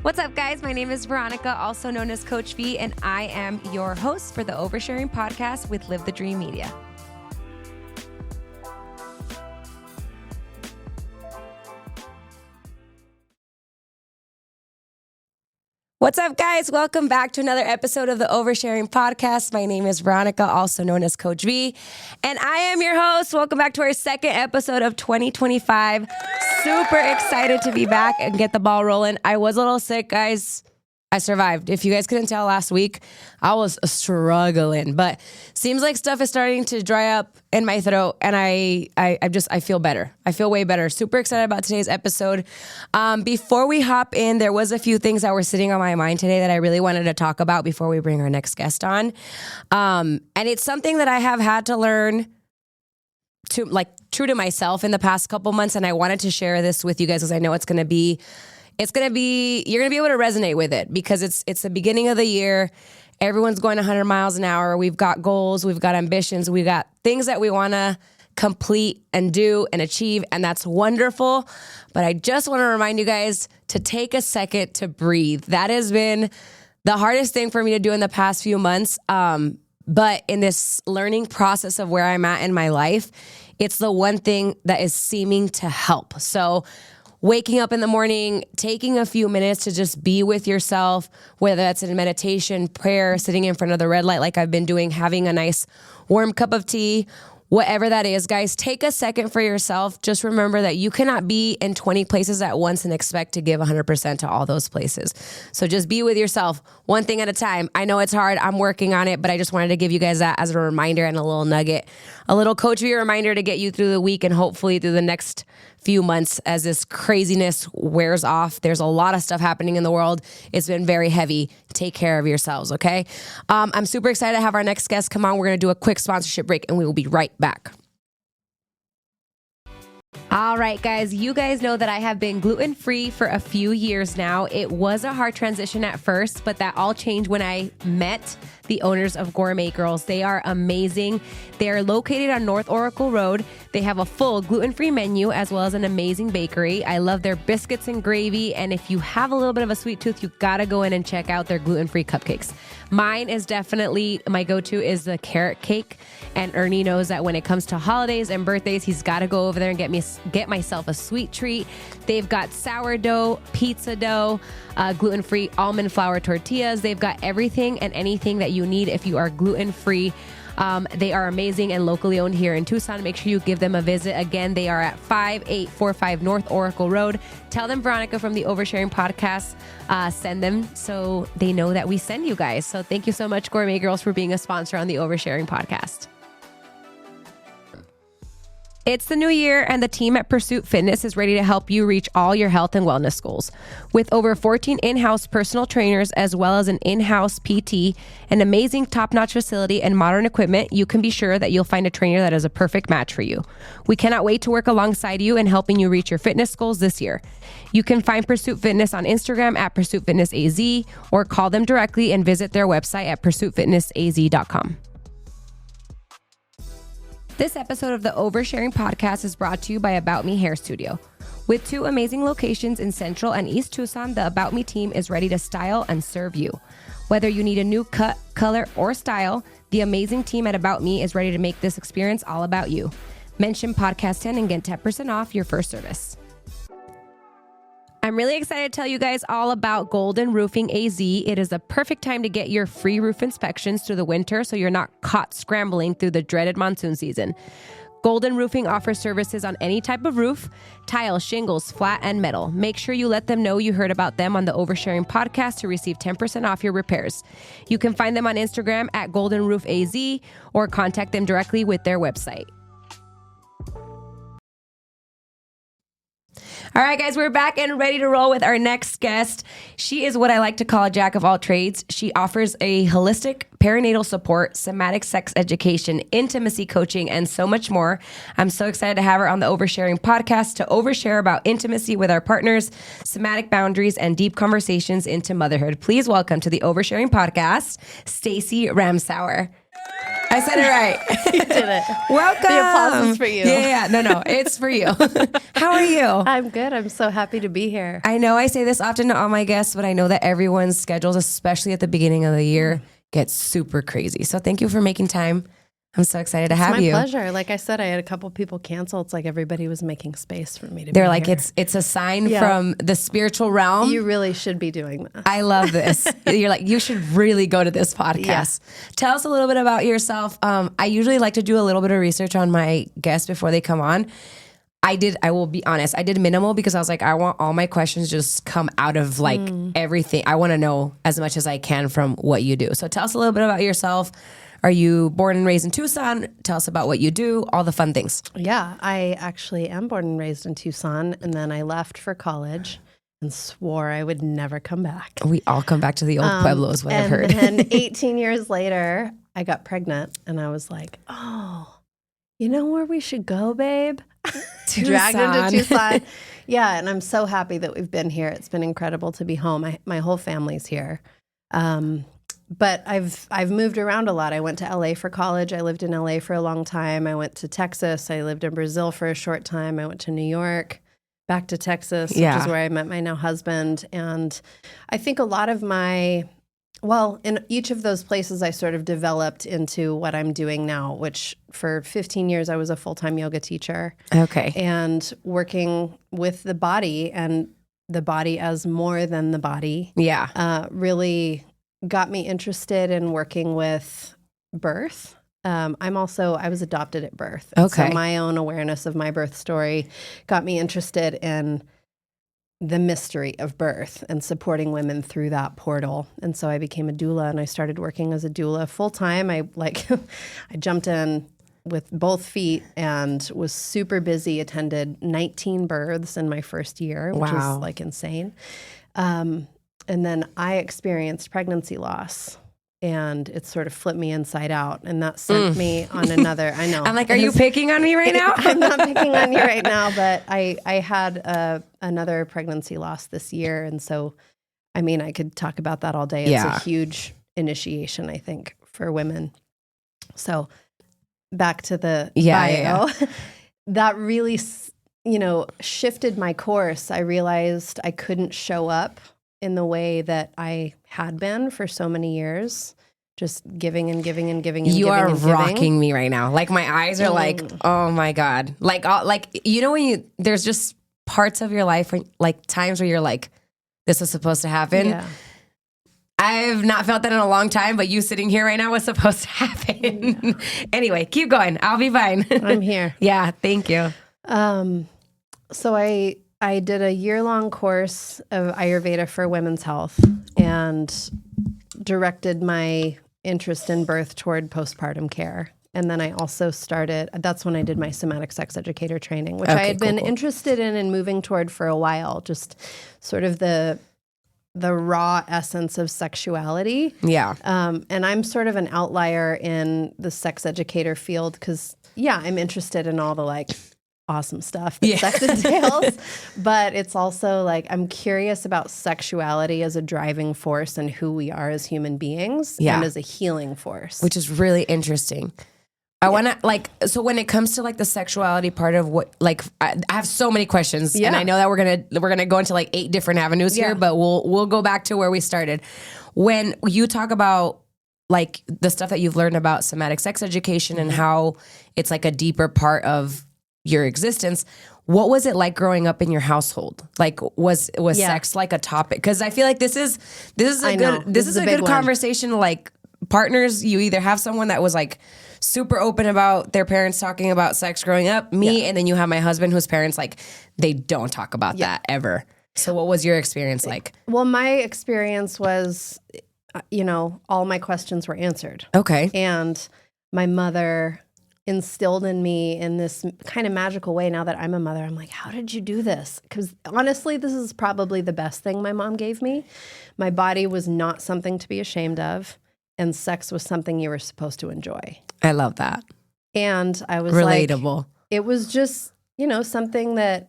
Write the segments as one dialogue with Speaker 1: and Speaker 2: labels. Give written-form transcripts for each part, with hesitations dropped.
Speaker 1: What's up, guys? My name is Veronica, also known as Coach V, and I am your host for the Oversharing podcast with Live the Dream Media. What's up, guys? Welcome back to another episode of the Oversharing podcast. My name is Veronica, also known as Coach V, and I am your host. Welcome back to our second episode of 2025. Super excited to be back and get the ball rolling. I was a little sick, guys. I survived. If you guys couldn't tell last week, I was struggling, but seems like stuff is starting to dry up in my throat, and I feel better. I feel way better. Super excited about today's episode. Before we hop in, there was a few things that were sitting on my mind today that I really wanted to talk about before we bring our next guest on. And it's something that I have had to learn to true to myself in the past couple months, and I wanted to share this with you guys because I know you're going to be able to resonate with it because it's the beginning of the year. Everyone's going 100 miles an hour. We've got goals, we've got ambitions, we've got things that we want to complete and do and achieve, and that's wonderful. But I just want to remind you guys to take a second to breathe. That has been the hardest thing for me to do in the past few months. But in this learning process of where I'm at in my life, it's the one thing that is seeming to help. So waking up in the morning, taking a few minutes to just be with yourself, whether that's in meditation, prayer, sitting in front of the red light like I've been doing, having a nice warm cup of tea, whatever that is, guys, take a second for yourself. Just remember that you cannot be in 20 places at once and expect to give 100% to all those places. So just be with yourself one thing at a time. I know it's hard. I'm working on it, but I just wanted to give you guys that as a reminder and a little nugget, a little Coach V reminder to get you through the week and hopefully through the next few months as this craziness wears off. There's a lot of stuff happening in the world. It's been very heavy. Take care of yourselves, okay? I'm super excited to have our next guest come on. We're going to do a quick sponsorship break and we will be right back. All right, guys, you guys know that I have been gluten-free for a few years now. It was a hard transition at first, but that all changed when I met the owners of Gourmet Girls. They are amazing. They are located on North Oracle Road. They have a full gluten-free menu as well as an amazing bakery. I love their biscuits and gravy. And if you have a little bit of a sweet tooth, you gotta go in and check out their gluten-free cupcakes. Mine is definitely, my go-to is the carrot cake. And Ernie knows that when it comes to holidays and birthdays, he's got to go over there and get myself a sweet treat. They've got sourdough, pizza dough, gluten-free almond flour tortillas. They've got everything and anything that you need if you are gluten-free. They are amazing and locally owned here in Tucson. Make sure you give them a visit. Again, they are at 5845 North Oracle Road. Tell them Veronica from the Oversharing podcast send them so they know that we send you guys. So thank you so much, Gourmet Girls, for being a sponsor on the Oversharing podcast. It's the new year and the team at Pursuit Fitness is ready to help you reach all your health and wellness goals. With over 14 in-house personal trainers as well as an in-house PT, an amazing top-notch facility and modern equipment, you can be sure that you'll find a trainer that is a perfect match for you. We cannot wait to work alongside you in helping you reach your fitness goals this year. You can find Pursuit Fitness on Instagram at Pursuit Fitness AZ or call them directly and visit their website at pursuitfitnessaz.com. This episode of the Oversharing podcast is brought to you by About Me Hair Studio. With 2 amazing locations in Central and East Tucson, the About Me team is ready to style and serve you. Whether you need a new cut, color, or style, the amazing team at About Me is ready to make this experience all about you. Mention Podcast 10 and get 10% off your first service. I'm really excited to tell you guys all about Golden Roofing AZ. It is the perfect time to get your free roof inspections through the winter so you're not caught scrambling through the dreaded monsoon season. Golden Roofing offers services on any type of roof, tile, shingles, flat, and metal. Make sure you let them know you heard about them on the Oversharing podcast to receive 10% off your repairs. You can find them on Instagram at Golden Roof AZ or contact them directly with their website. All right, guys, we're back and ready to roll with our next guest. She is what I like to call a jack of all trades. She offers a holistic perinatal support, somatic sex education, intimacy coaching, and so much more. I'm so excited to have her on the Oversharing podcast to overshare about intimacy with our partners, somatic boundaries, and deep conversations into motherhood. Please welcome to the Oversharing podcast, Stacey Ramsower. I said it right.
Speaker 2: You did it.
Speaker 1: Welcome.
Speaker 2: The applause is for you.
Speaker 1: Yeah. No, it's for you. How are you?
Speaker 2: I'm good. I'm so happy to be here.
Speaker 1: I know I say this often to all my guests, but I know that everyone's schedules, especially at the beginning of the year, get super crazy. So thank you for making time. I'm so excited to have you.
Speaker 2: It's my pleasure. Like I said, I had a couple people cancel. It's like everybody was making space for me to
Speaker 1: They're
Speaker 2: be
Speaker 1: like,
Speaker 2: here.
Speaker 1: it's a sign from the spiritual realm.
Speaker 2: You really should be doing this.
Speaker 1: I love this. You're like, you should really go to this podcast. Yeah. Tell us a little bit about yourself. I usually like to do a little bit of research on my guests before they come on. I will be honest, I did minimal because I was like, I want all my questions just come out of like everything. I want to know as much as I can from what you do. So tell us a little bit about yourself. Are you born and raised in Tucson? Tell us about what you do, all the fun things.
Speaker 2: Yeah, I actually am born and raised in Tucson, and then I left for college and swore I would never come back.
Speaker 1: We all come back to the old Pueblo is what I've heard.
Speaker 2: And then 18 years later, I got pregnant, and I was like, oh, you know where we should go, babe? Dragged into Tucson. Yeah, and I'm so happy that we've been here. It's been incredible to be home. My whole family's here. But I've moved around a lot. I went to LA for college. I lived in LA for a long time. I went to Texas. I lived in Brazil for a short time. I went to New York, back to Texas, which is where I met my now husband. And I think a lot of in each of those places, I sort of developed into what I'm doing now, which for 15 years, I was a full-time yoga teacher.
Speaker 1: Okay.
Speaker 2: And working with the body and the body as more than the body.
Speaker 1: Yeah.
Speaker 2: Really got me interested in working with birth. I was adopted at birth.
Speaker 1: Okay.
Speaker 2: So my own awareness of my birth story got me interested in the mystery of birth and supporting women through that portal. And so I became a doula, and I started working as a doula full time. I jumped in with both feet and was super busy, attended 19 births in my first year, which is like insane. And then I experienced pregnancy loss, and it sort of flipped me inside out, and that sent me on another. I know.
Speaker 1: I'm like, are you picking on me right now?
Speaker 2: I'm not picking on you right now, but I had another pregnancy loss this year, and so, I mean, I could talk about that all day. It's a huge initiation, I think, for women. So back to the bio. That really, shifted my course. I realized I couldn't show up in the way that I had been for so many years, just giving and giving and giving and
Speaker 1: you
Speaker 2: giving.
Speaker 1: You are rocking me right now. Like my eyes are like, oh my God. Like when there's just parts of your life, like times where you're like, this was supposed to happen. Yeah. I've not felt that in a long time, but you sitting here right now was supposed to happen. Yeah. Anyway, keep going. I'll be fine.
Speaker 2: I'm here.
Speaker 1: Yeah. Thank you.
Speaker 2: So I did a year-long course of Ayurveda for women's health and directed my interest in birth toward postpartum care. And then I also that's when I did my somatic sex educator training, which I had been interested in and moving toward for a while, just sort of the raw essence of sexuality. Yeah. And I'm sort of an outlier in the sex educator field because, I'm interested in all the awesome stuff that sex entails, but it's also I'm curious about sexuality as a driving force and who we are as human beings and as a healing force.
Speaker 1: Which is really interesting. I want to so when it comes to the sexuality part of what, I have so many questions and I know that we're going to go into 8 different avenues here, but we'll go back to where we started. When you talk about the stuff that you've learned about somatic sex education and how it's a deeper part of your existence, what was it like growing up in your household? Was sex a topic? Because I feel like this is a good conversation. Partners, you either have someone that was super open about their parents talking about sex growing up, and then you have my husband whose parents they don't talk about that ever. So what was your experience like?
Speaker 2: Well, my experience was, all my questions were answered.
Speaker 1: Okay.
Speaker 2: And my mother instilled in me in this kind of magical way. Now that I'm a mother, I'm like, how did you do this? Because honestly, this is probably the best thing my mom gave me. My body was not something to be ashamed of, and sex was something you were supposed to enjoy.
Speaker 1: I love that.
Speaker 2: And I was
Speaker 1: relatable.
Speaker 2: It was just, something that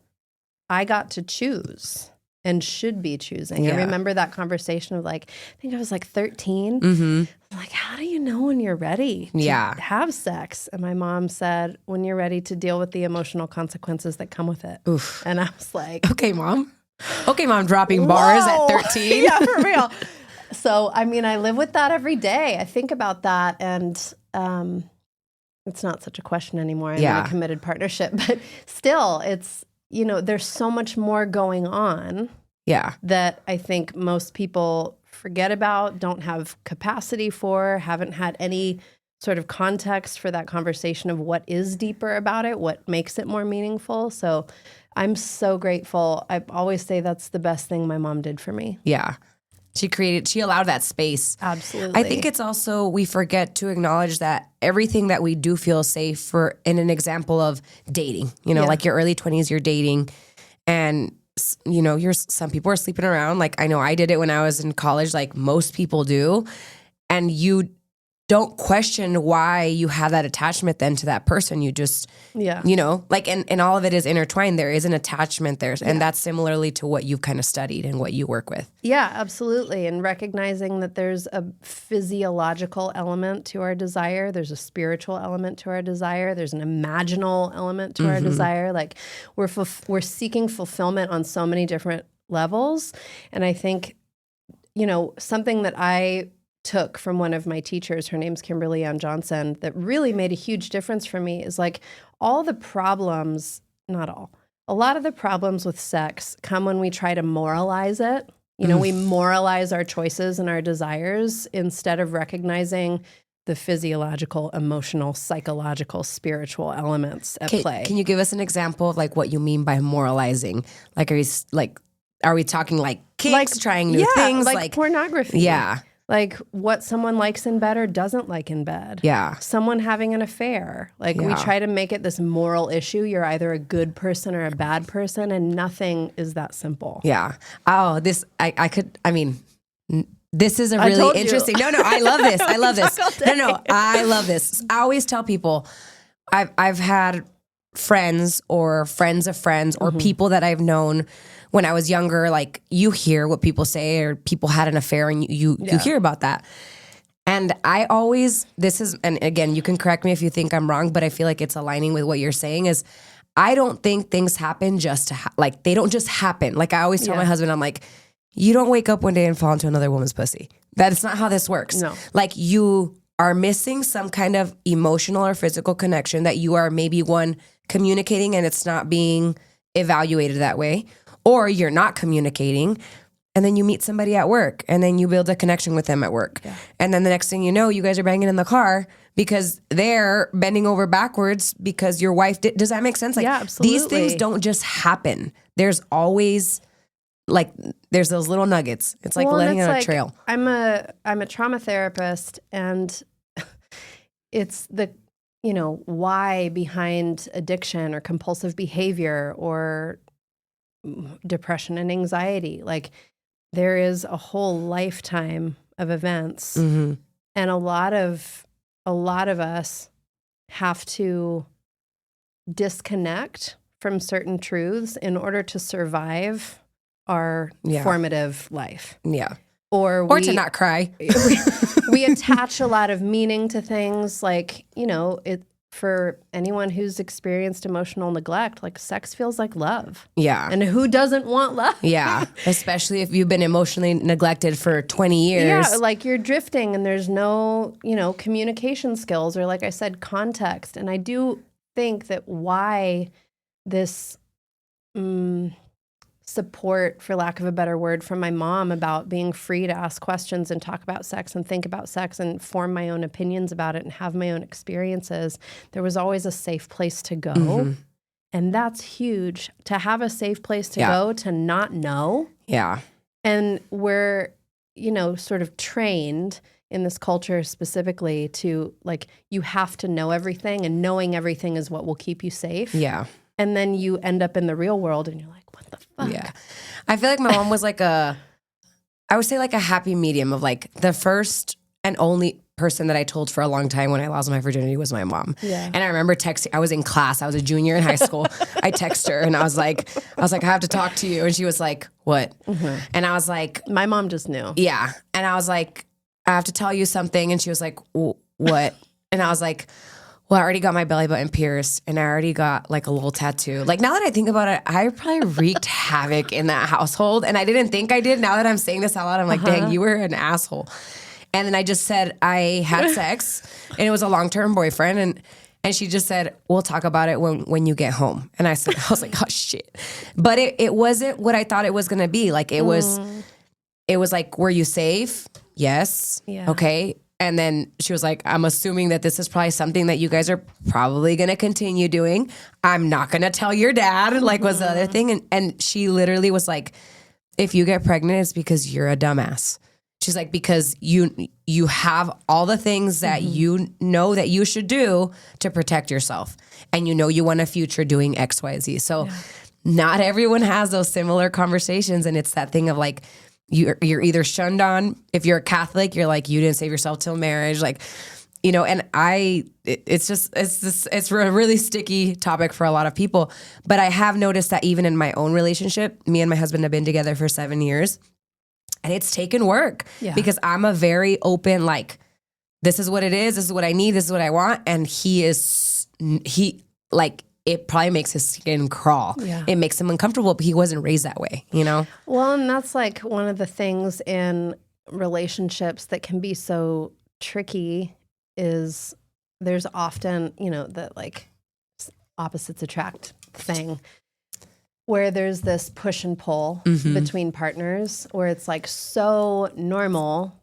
Speaker 2: I got to choose. and should be choosing.
Speaker 1: Yeah.
Speaker 2: I remember that conversation of like, I think I was like 13.
Speaker 1: Mm-hmm.
Speaker 2: I'm like, how do you know when you're ready to have sex? And my mom said, when you're ready to deal with the emotional consequences that come with it.
Speaker 1: Oof.
Speaker 2: And I was like,
Speaker 1: Okay, mom, dropping bars at 13.
Speaker 2: Yeah, for real. So, I mean, I live with that every day. I think about that, and it's not such a question anymore. I'm in a committed partnership, but still, it's, you know, there's so much more going on that I think most people forget about, don't have capacity for, haven't had any sort of context for that conversation of what is deeper about it, what makes it more meaningful. So I'm so grateful. I always say that's the best thing my mom did for me.
Speaker 1: Yeah. She allowed that space.
Speaker 2: Absolutely.
Speaker 1: I think it's also, we forget to acknowledge that everything that we do feel safe for, in an example of dating, you know, like your early 20s, you're dating, and, you know, some people are sleeping around. Like, I know I did it when I was in college, like most people do. And you don't question why you have that attachment then to that person. You just, you know, like, and all of it is intertwined. There is an attachment there. And that's similarly to what you've kind of studied and what you work with. Yeah,
Speaker 2: absolutely. And recognizing that there's a physiological element to our desire. There's a spiritual element to our desire. There's an imaginal element to our desire. Like we're seeking fulfillment on so many different levels. And I think, you know, something that I took from one of my teachers, her name's Kimberly Ann Johnson, that really made a huge difference for me is like all the problems, not all, a lot of the problems with sex come when we try to moralize it. You know, we moralize our choices and our desires instead of recognizing the physiological, emotional, psychological, spiritual elements at play.
Speaker 1: Can you give us an example of like what you mean by moralizing? Like, are we talking like kinks, trying new things?
Speaker 2: Like pornography.
Speaker 1: Yeah.
Speaker 2: Like what someone likes in bed or doesn't like in bed. Yeah. Someone having an affair. Like we try to make it this moral issue. You're either a good person or a bad person, and nothing is that simple.
Speaker 1: Yeah. Oh, this, this is a really interesting. No, I love this. I love this. No, I love this. I always tell people, I've had friends or friends of friends or people thatVe known when I was younger, like you hear what people say, or people had an affair and you hear about that. And I always, and again, you can correct me if you think I'm wrong, but I feel like it's aligning with what you're saying is I don't think things happen just to, like they don't just happen. Like I always tell my husband, I'm like, you don't wake up one day and fall into another woman's pussy. That's not how this works. No. Like you are missing some kind of emotional or physical connection that you are maybe communicating and it's not being evaluated that way. Or you're not communicating, and then you meet somebody at work, and then you build a connection with them at work. Yeah. And then the next thing you know, you guys are banging in the car because they're bending over backwards because your wife did. Does that make sense? Like, absolutely. These things don't just happen. There's always, like, there's those little nuggets. It's like letting out a trail.
Speaker 2: I'm a trauma therapist, and it's the, you know, why behind addiction or compulsive behavior or depression and anxiety. Like there is a whole lifetime of events, and a lot of us have to disconnect from certain truths in order to survive our formative life. Yeah. Or
Speaker 1: to not cry.
Speaker 2: we attach a lot of meaning to things, like, you know, for anyone who's experienced emotional neglect, like sex feels like love. Yeah. And who doesn't want love?
Speaker 1: Yeah. Especially if you've been emotionally neglected for 20 years.
Speaker 2: Yeah, like you're drifting and there's no, you know, communication skills or, like I said, context. And I do think that why this support, for lack of a better word, from my mom about being free to ask questions and talk about sex and think about sex and form my own opinions about it and have my own experiences, there was always a safe place to go. And that's huge, to have a safe place to go, to not know. Yeah. And we're, you know, sort of trained in this culture specifically to, like, you have to know everything, and knowing everything is what will keep you safe. Yeah. And then you end up in the real world and you're like, what the fuck?
Speaker 1: Yeah. I feel like my mom was like I would say like a happy medium of like the first and only person that I told for a long time when I lost my virginity was my mom.
Speaker 2: Yeah.
Speaker 1: And I remember texting, I was in class, I was a junior in high school. I texted her and I was like, I have to talk to you. And she was like, what? And I was like,
Speaker 2: my mom just knew.
Speaker 1: yeah. And I was like, I have to tell you something. And she was like, what? And I was like, well, I already got my belly button pierced and I already got like a little tattoo. Like now that I think about it, I probably wreaked havoc in that household. And I didn't think I did. Now that I'm saying this out loud, I'm like, dang, you were an asshole. And then I just said I had sex and it was a long-term boyfriend. And she just said, we'll talk about it when you get home. And I was like, oh shit. But it wasn't what I thought it was going to be. Like it was like, were you safe? Yes.
Speaker 2: Yeah.
Speaker 1: Okay. And then she was like, I'm assuming that this is probably something that you guys are probably going to continue doing. I'm not going to tell your dad, like was the other thing. And she literally was like, if you get pregnant, it's because you're a dumbass. She's like, because you have all the things that you know that you should do to protect yourself. And you know you want a future doing X, Y, Z. So not everyone has those similar conversations. And it's that thing of like, you're either shunned on. If you're a Catholic, you're like, you didn't save yourself till marriage. Like, you know, and it's a really sticky topic for a lot of people. But I have noticed that even in my own relationship, me and my husband have been together for 7 years. And it's taken work because I'm a very open, like, this is what it is. This is what I need. This is what I want. And it probably makes his skin crawl. Yeah. It makes him uncomfortable, but he wasn't raised that way, you know?
Speaker 2: Well, and that's like one of the things in relationships that can be so tricky is there's often, you know, the like opposites attract thing, where there's this push and pull between partners where it's like so normal,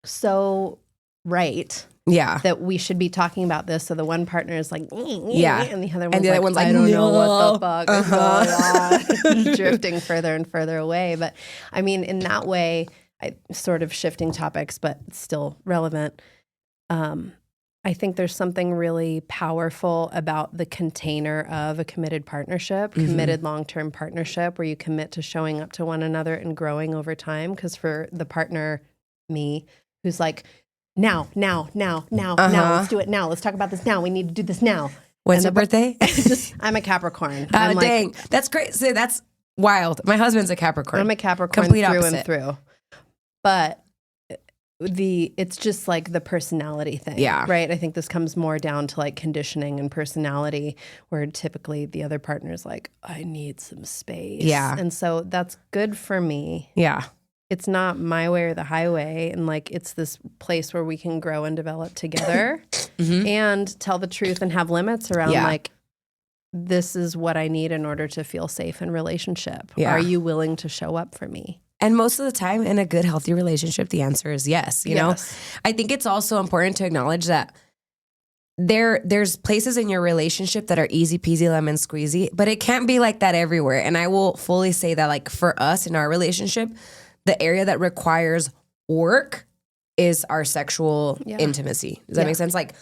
Speaker 2: so right.
Speaker 1: Yeah.
Speaker 2: That we should be talking about this. So the one partner is like,
Speaker 1: yeah.
Speaker 2: And the other one's like, I don't know what the fuck is going on. Drifting further and further away. But I mean, in that way, sort of shifting topics, but still relevant. I think there's something really powerful about the container of a committed partnership, committed long-term partnership, where you commit to showing up to one another and growing over time. Because for the partner, me, who's like, now, let's do it now. Let's talk about this now. We need to do this now.
Speaker 1: When's your birthday?
Speaker 2: I'm a Capricorn.
Speaker 1: Oh, dang. That's great. See, that's wild. My husband's a Capricorn.
Speaker 2: I'm a Capricorn
Speaker 1: Complete
Speaker 2: through
Speaker 1: opposite.
Speaker 2: and through. But it's just like the personality thing, right? I think this comes more down to like conditioning and personality, where typically the other partner is like, I need some space. Yeah. And so that's good for me.
Speaker 1: Yeah.
Speaker 2: It's not my way or the highway. And like, it's this place where we can grow and develop together and tell the truth and have limits around like, this is what I need in order to feel safe in relationship. Yeah. Are you willing to show up for me?
Speaker 1: And most of the time in a good, healthy relationship, the answer is yes. You know, I think it's also important to acknowledge that there's places in your relationship that are easy peasy lemon squeezy, but it can't be like that everywhere. And I will fully say that, like, for us in our relationship, the area that requires work is our sexual intimacy. Does that make sense? Like,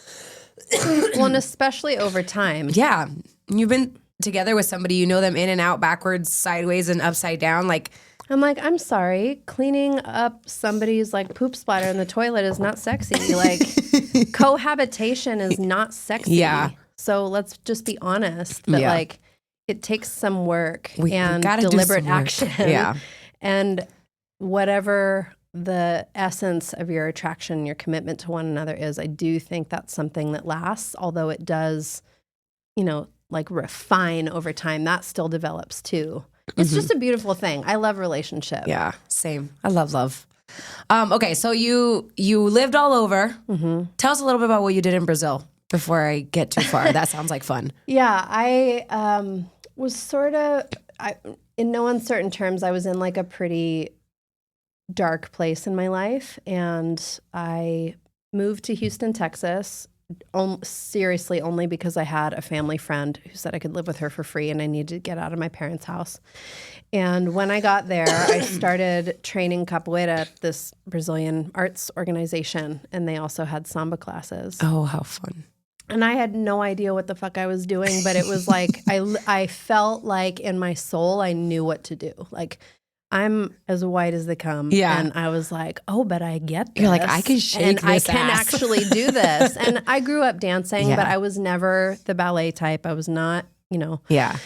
Speaker 2: well, and especially over time.
Speaker 1: Yeah. You've been together with somebody, you know them in and out, backwards, sideways, and upside down. Like,
Speaker 2: I'm like, I'm sorry, cleaning up somebody's like poop splatter in the toilet is not sexy. Like, cohabitation is not sexy. Yeah. So let's just be honest that like it takes some work and deliberate action. Yeah. And whatever the essence of your attraction, your commitment to one another is, I do think that's something that lasts, although it does, you know, like refine over time. That still develops too. It's just a beautiful thing. I love relationship.
Speaker 1: Yeah, same. I love. Okay, so you lived all over. Tell us a little bit about what you did in Brazil before I get too far. That sounds like fun.
Speaker 2: Yeah, I was sort of, in no uncertain terms, I was in like a pretty dark place in my life. And I moved to Houston, Texas, seriously only because I had a family friend who said I could live with her for free and I needed to get out of my parents' house. And when I got there, I started training capoeira at this Brazilian arts organization, and they also had samba classes.
Speaker 1: Oh, how fun.
Speaker 2: And I had no idea what the fuck I was doing, but it was like, I felt like in my soul, I knew what to do. Like, I'm as white as they come.
Speaker 1: Yeah.
Speaker 2: And I was like, oh, but I get this.
Speaker 1: You're like, I can shake
Speaker 2: and
Speaker 1: this
Speaker 2: I can
Speaker 1: ass.
Speaker 2: actually do this. And I grew up dancing,
Speaker 1: Yeah.
Speaker 2: but I was never the ballet type. I was not,
Speaker 1: Yeah.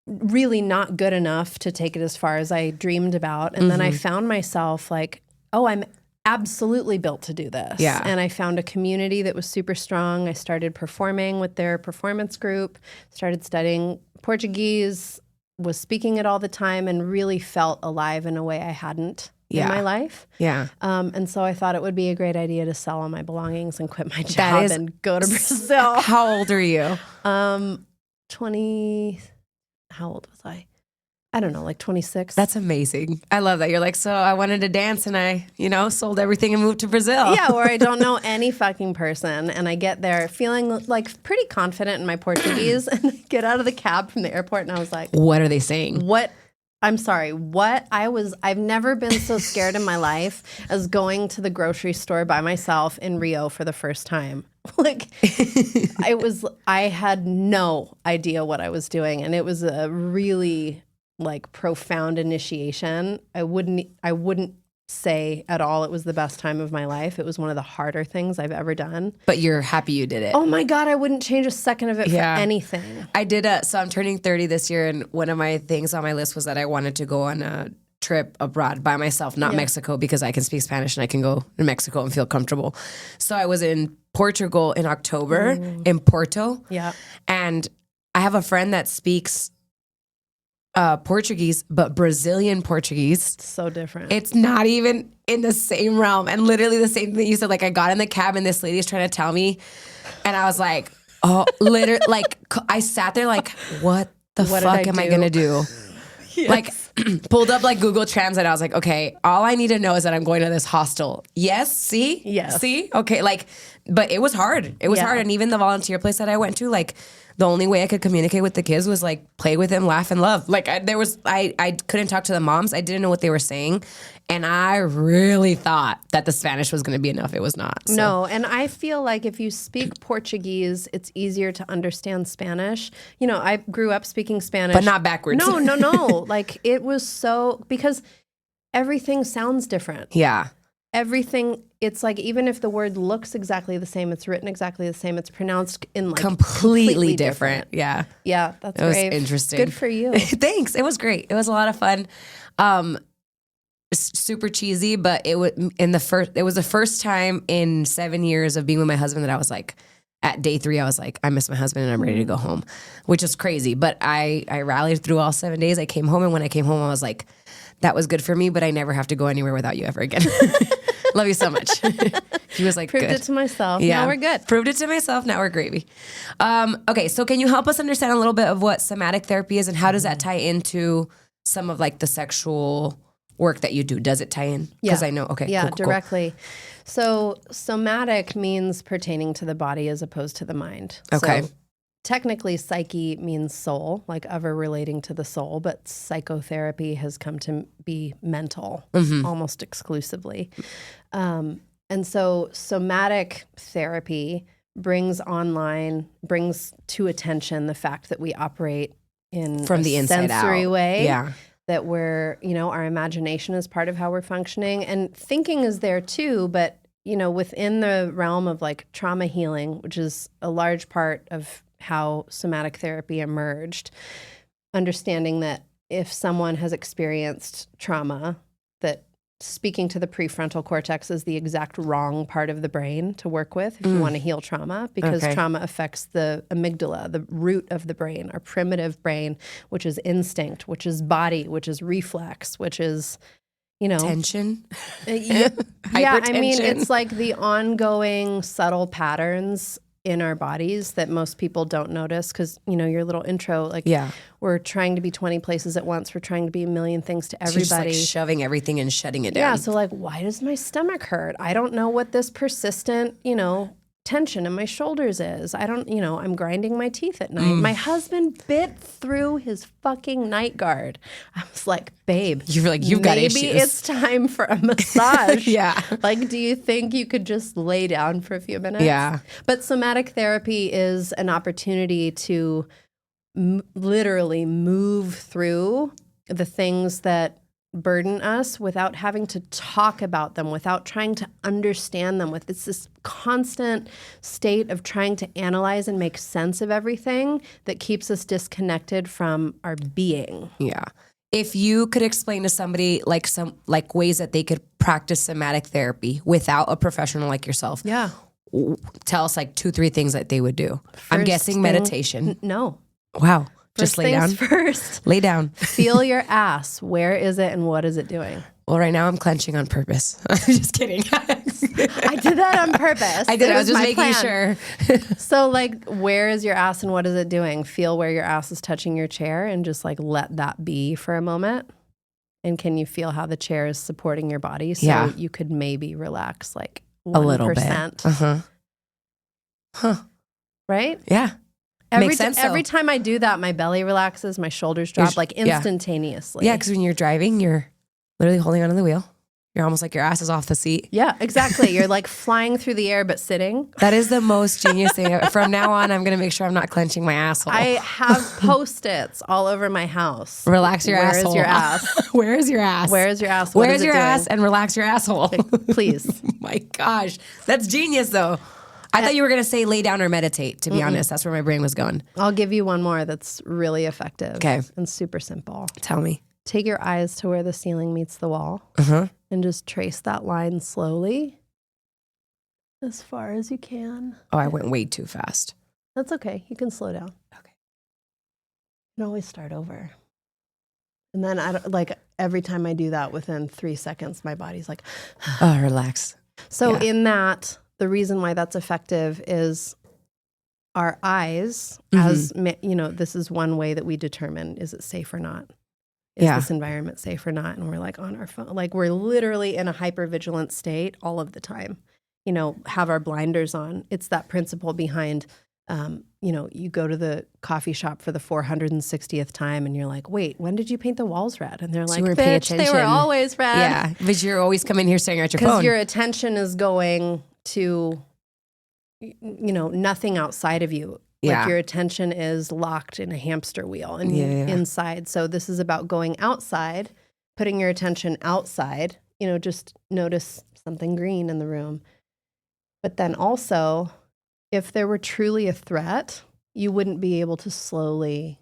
Speaker 2: really not good enough to take it as far as I dreamed about. And then I found myself like, oh, I'm absolutely built to do this.
Speaker 1: Yeah.
Speaker 2: And I found a community that was super strong. I started performing with their performance group, started studying Portuguese, was speaking it all the time, and really felt alive in a way I hadn't in my life.
Speaker 1: Yeah.
Speaker 2: And so I thought it would be a great idea to sell all my belongings and quit my job and go to Brazil.
Speaker 1: How old are you?
Speaker 2: 20, how old was I? I don't know, like 26.
Speaker 1: That's amazing. I love that. You're like, so I wanted to dance and I, sold everything and moved to Brazil.
Speaker 2: Yeah, where I don't know any fucking person. And I get there feeling like pretty confident in my Portuguese and I get out of the cab from the airport and I was like,
Speaker 1: what are they saying?
Speaker 2: I've never been so scared in my life as going to the grocery store by myself in Rio for the first time. Like I had no idea what I was doing. And it was a really like profound initiation. I wouldn't say at all it was the best time of my life. It was one of the harder things I've ever done.
Speaker 1: But you're happy you did it.
Speaker 2: Oh my God, I wouldn't change a second of it for anything.
Speaker 1: I did so I'm turning 30 this year, and one of my things on my list was that I wanted to go on a trip abroad by myself, not Mexico, because I can speak Spanish and I can go to Mexico and feel comfortable. So I was in Portugal in October, in Porto.
Speaker 2: Yeah.
Speaker 1: And I have a friend that speaks Portuguese, but Brazilian Portuguese.
Speaker 2: So different.
Speaker 1: It's not even in the same realm. And literally the same thing you said, like I got in the cab and this lady is trying to tell me, and I was like, oh, literally, like I sat there like, what the fuck am I going to do? Yes. Like pulled up like Google Translate. I was like, okay, all I need to know is that I'm going to this hostel. Yes. See?
Speaker 2: Yes.
Speaker 1: See? Okay. Like, but it was hard. It was hard. And even the volunteer place that I went to, like, the only way I could communicate with the kids was like play with them, laugh, and love. Like I couldn't talk to the moms. I didn't know what they were saying. And I really thought that the Spanish was going to be enough. It was not. So.
Speaker 2: No. And I feel like if you speak Portuguese, it's easier to understand Spanish. I grew up speaking Spanish.
Speaker 1: But not backwards.
Speaker 2: No. Like it was so, because everything sounds different.
Speaker 1: Yeah.
Speaker 2: Everything, it's like even if the word looks exactly the same, it's written exactly the same, it's pronounced in like
Speaker 1: completely different. Yeah.
Speaker 2: Yeah, that's
Speaker 1: it was
Speaker 2: great.
Speaker 1: Interesting.
Speaker 2: Good for you.
Speaker 1: Thanks. It was great. It was a lot of fun. Super cheesy, but it was the first time in 7 years of being with my husband that I was like, at day 3, I was like, I miss my husband and I'm ready to go home, which is crazy. But I rallied through all 7 days. I came home, and when I came home, I was like, that was good for me, but I never have to go anywhere without you ever again. Love you so much. He was like,
Speaker 2: proved
Speaker 1: good.
Speaker 2: it to myself.
Speaker 1: Yeah.
Speaker 2: Now we're good.
Speaker 1: Proved it to myself. Now we're gravy. Okay, so can you help us understand a little bit of what somatic therapy is and how does that tie into some of like the sexual work that you do? Does it tie in? Because I know. Okay.
Speaker 2: Yeah,
Speaker 1: cool.
Speaker 2: directly. So somatic means pertaining to the body as opposed to the mind.
Speaker 1: Okay.
Speaker 2: So technically, psyche means soul, like ovHer relating to the soul, but psychotherapy has come to be mental almost exclusively. And so somatic therapy brings to attention the fact that we operate in
Speaker 1: from the inside
Speaker 2: sensory
Speaker 1: out.
Speaker 2: way.
Speaker 1: Yeah.
Speaker 2: That our imagination is part of how we're functioning, and thinking is there too, but, within the realm of like trauma healing, which is a large part of how somatic therapy emerged, understanding that if someone has experienced trauma, that speaking to the prefrontal cortex is the exact wrong part of the brain to work with if you want to heal trauma, because trauma affects the amygdala, the root of the brain, our primitive brain, which is instinct, which is body, which is reflex, which is,
Speaker 1: tension.
Speaker 2: Yeah, I mean, it's like the ongoing subtle patterns in our bodies that most people don't notice because, your little intro, like we're trying to be 20 places at once. We're trying to be a million things to everybody.
Speaker 1: So just like shoving everything and shutting it down.
Speaker 2: Yeah, so like, why does my stomach hurt? I don't know what this persistent, tension in my shoulders is. I don't, I'm grinding my teeth at night. My husband bit through his fucking night guard. I was like, babe,
Speaker 1: you were like, you've got issues.
Speaker 2: Maybe it's time for a massage.
Speaker 1: Yeah.
Speaker 2: Like, do you think you could just lay down for a few minutes?
Speaker 1: Yeah.
Speaker 2: But somatic therapy is an opportunity to literally move through the things that burden us without having to talk about them, without trying to understand them. It's this constant state of trying to analyze and make sense of everything that keeps us disconnected from our being.
Speaker 1: Yeah. If you could explain to somebody some ways that they could practice somatic therapy without a professional like yourself.
Speaker 2: Yeah.
Speaker 1: Tell us 2-3 things that they would do. I'm guessing meditation.
Speaker 2: No.
Speaker 1: Wow.
Speaker 2: First
Speaker 1: Just lay down.
Speaker 2: First.
Speaker 1: Lay down.
Speaker 2: Feel your ass. Where is it and what is it doing?
Speaker 1: Well, right now I'm clenching on purpose. I'm just kidding.
Speaker 2: I did that on purpose.
Speaker 1: I did. I was just making sure.
Speaker 2: So where is your ass and what is it doing? Feel where your ass is touching your chair and just let that be for a moment. And can you feel how the chair is supporting your body? So you could maybe relax 1%.
Speaker 1: A little bit. Uh-huh. Huh.
Speaker 2: Right?
Speaker 1: Yeah. Makes sense.
Speaker 2: Every time I do that, my belly relaxes, my shoulders drop instantaneously.
Speaker 1: Yeah, because when you're driving, you're literally holding onto the wheel. You're almost like your ass is off the seat.
Speaker 2: Yeah, exactly. You're flying through the air but sitting.
Speaker 1: That is the most genius thing. From now on, I'm going to make sure I'm not clenching my asshole.
Speaker 2: I have Post-its all over my house.
Speaker 1: Relax your asshole.
Speaker 2: Where is your ass?
Speaker 1: Where is your ass?
Speaker 2: Where is your ass?
Speaker 1: Where is your ass? And relax your asshole.
Speaker 2: Please.
Speaker 1: My gosh. That's genius, though. I thought you were going to say lay down or meditate, to be honest. That's where my brain was going.
Speaker 2: I'll give you one more that's really effective and super simple.
Speaker 1: Tell me.
Speaker 2: Take your eyes to where the ceiling meets the wall and just trace that line slowly as far as you can.
Speaker 1: Oh, I went way too fast.
Speaker 2: That's okay. You can slow down.
Speaker 1: Okay.
Speaker 2: You can always start over. And then every time I do that, within 3 seconds, my body's like,
Speaker 1: oh, relax.
Speaker 2: So in that, the reason why that's effective is our eyes, as this is one way that we determine, is it safe or not? Is this environment safe or not? And we're on our phone, we're literally in a hypervigilant state all of the time, have our blinders on. It's that principle behind, you go to the coffee shop for the 460th time and you're like, wait, when did you paint the walls red? And they're like, bitch, they were always red.
Speaker 1: Yeah, but you're always coming here staring at your phone.
Speaker 2: Because your attention is going to, nothing outside of you. Your attention is locked in a hamster wheel and inside. So this is about going outside, putting your attention outside, just notice something green in the room. But then also, if there were truly a threat, you wouldn't be able to slowly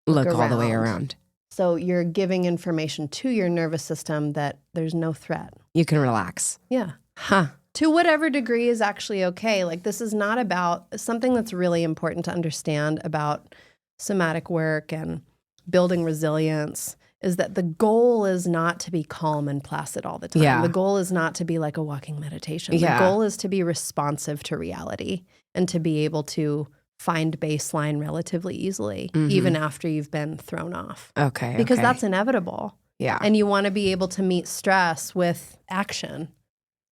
Speaker 2: look all the way around. So you're giving information to your nervous system that there's no threat.
Speaker 1: You can relax.
Speaker 2: Yeah. Huh. To whatever degree is actually okay. This is not about something that's really important to understand about somatic work and building resilience is that the goal is not to be calm and placid all the time.
Speaker 1: Yeah.
Speaker 2: The goal is not to be like a walking meditation. The goal is to be responsive to reality and to be able to find baseline relatively easily, even after you've been thrown off.
Speaker 1: Okay.
Speaker 2: Because that's inevitable.
Speaker 1: Yeah.
Speaker 2: And you want to be able to meet stress with action.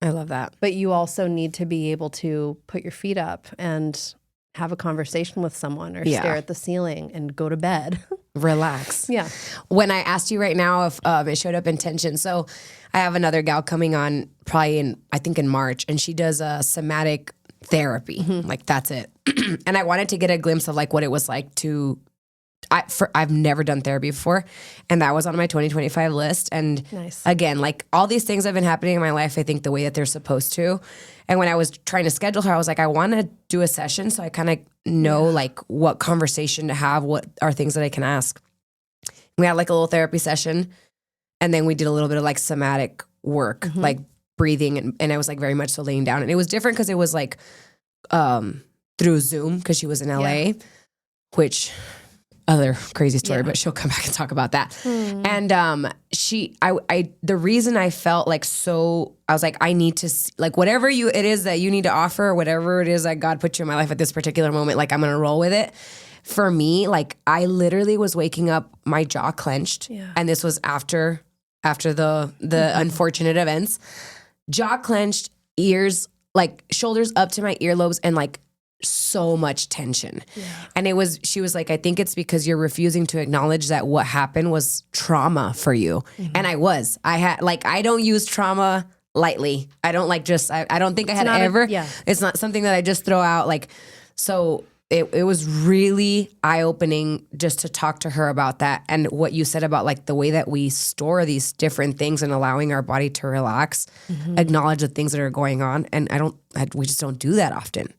Speaker 1: I love that.
Speaker 2: But you also need to be able to put your feet up and have a conversation with someone or stare at the ceiling and go to bed.
Speaker 1: Relax.
Speaker 2: Yeah.
Speaker 1: When I asked you right now if it showed up in tension, so I have another gal coming on probably in March, and she does a somatic therapy. That's it. And I wanted to get a glimpse of what it was like to I've never done therapy before, and that was on my 2025 list. And again, all these things have been happening in my life, I think the way that they're supposed to. And when I was trying to schedule her, I was like, I want to do a session so I kind of know what conversation to have, what are things that I can ask. We had a little therapy session, and then we did a little bit of somatic work, breathing, and I was very much so laying down. And it was different because it was through Zoom because she was in LA, which other crazy story, but she'll come back and talk about that. And the reason I felt I was I need to whatever it is that you need to offer, whatever it is that God put you in my life at this particular moment, I'm going to roll with it. For me, I literally was waking up, my jaw clenched, and this was after the unfortunate events. Jaw clenched, ears, shoulders up to my earlobes, and so much tension. And she was like, I think it's because you're refusing to acknowledge that what happened was trauma for you. And I had I don't use trauma lightly. I don't I don't think I had ever, it's not something that I just throw out. So it was really eye-opening just to talk to her about that. And what you said about like the way that we store these different things and allowing our body to relax, acknowledge the things that are going on. And we just don't do that often.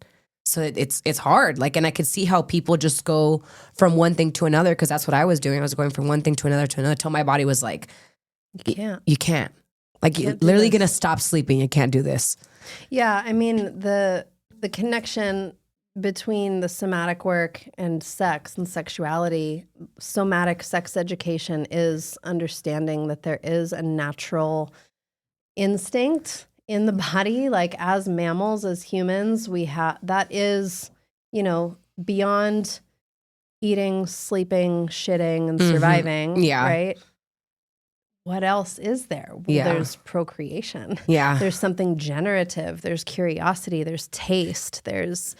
Speaker 1: So it's hard. Like, and I could see how people just go from one thing to another, because that's what I was doing. I was going from one thing to another till my body was like, you can't. Like, you're literally going to stop sleeping. You can't do this.
Speaker 2: Yeah. I mean, the connection between the somatic work and sex and sexuality, somatic sex education is understanding that there is a natural instinct in the body. Like, as mammals, as humans, we have, that is, beyond eating, sleeping, shitting, and surviving.
Speaker 1: Yeah.
Speaker 2: Right? What else is there?
Speaker 1: Yeah.
Speaker 2: There's procreation.
Speaker 1: Yeah.
Speaker 2: There's something generative. There's curiosity. There's taste. There's,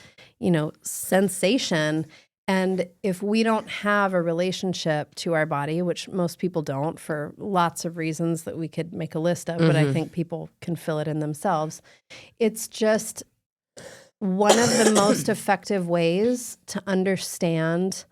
Speaker 2: sensation. And if we don't have a relationship to our body, which most people don't for lots of reasons that we could make a list of, but I think people can fill it in themselves. It's just one of the most effective ways to understand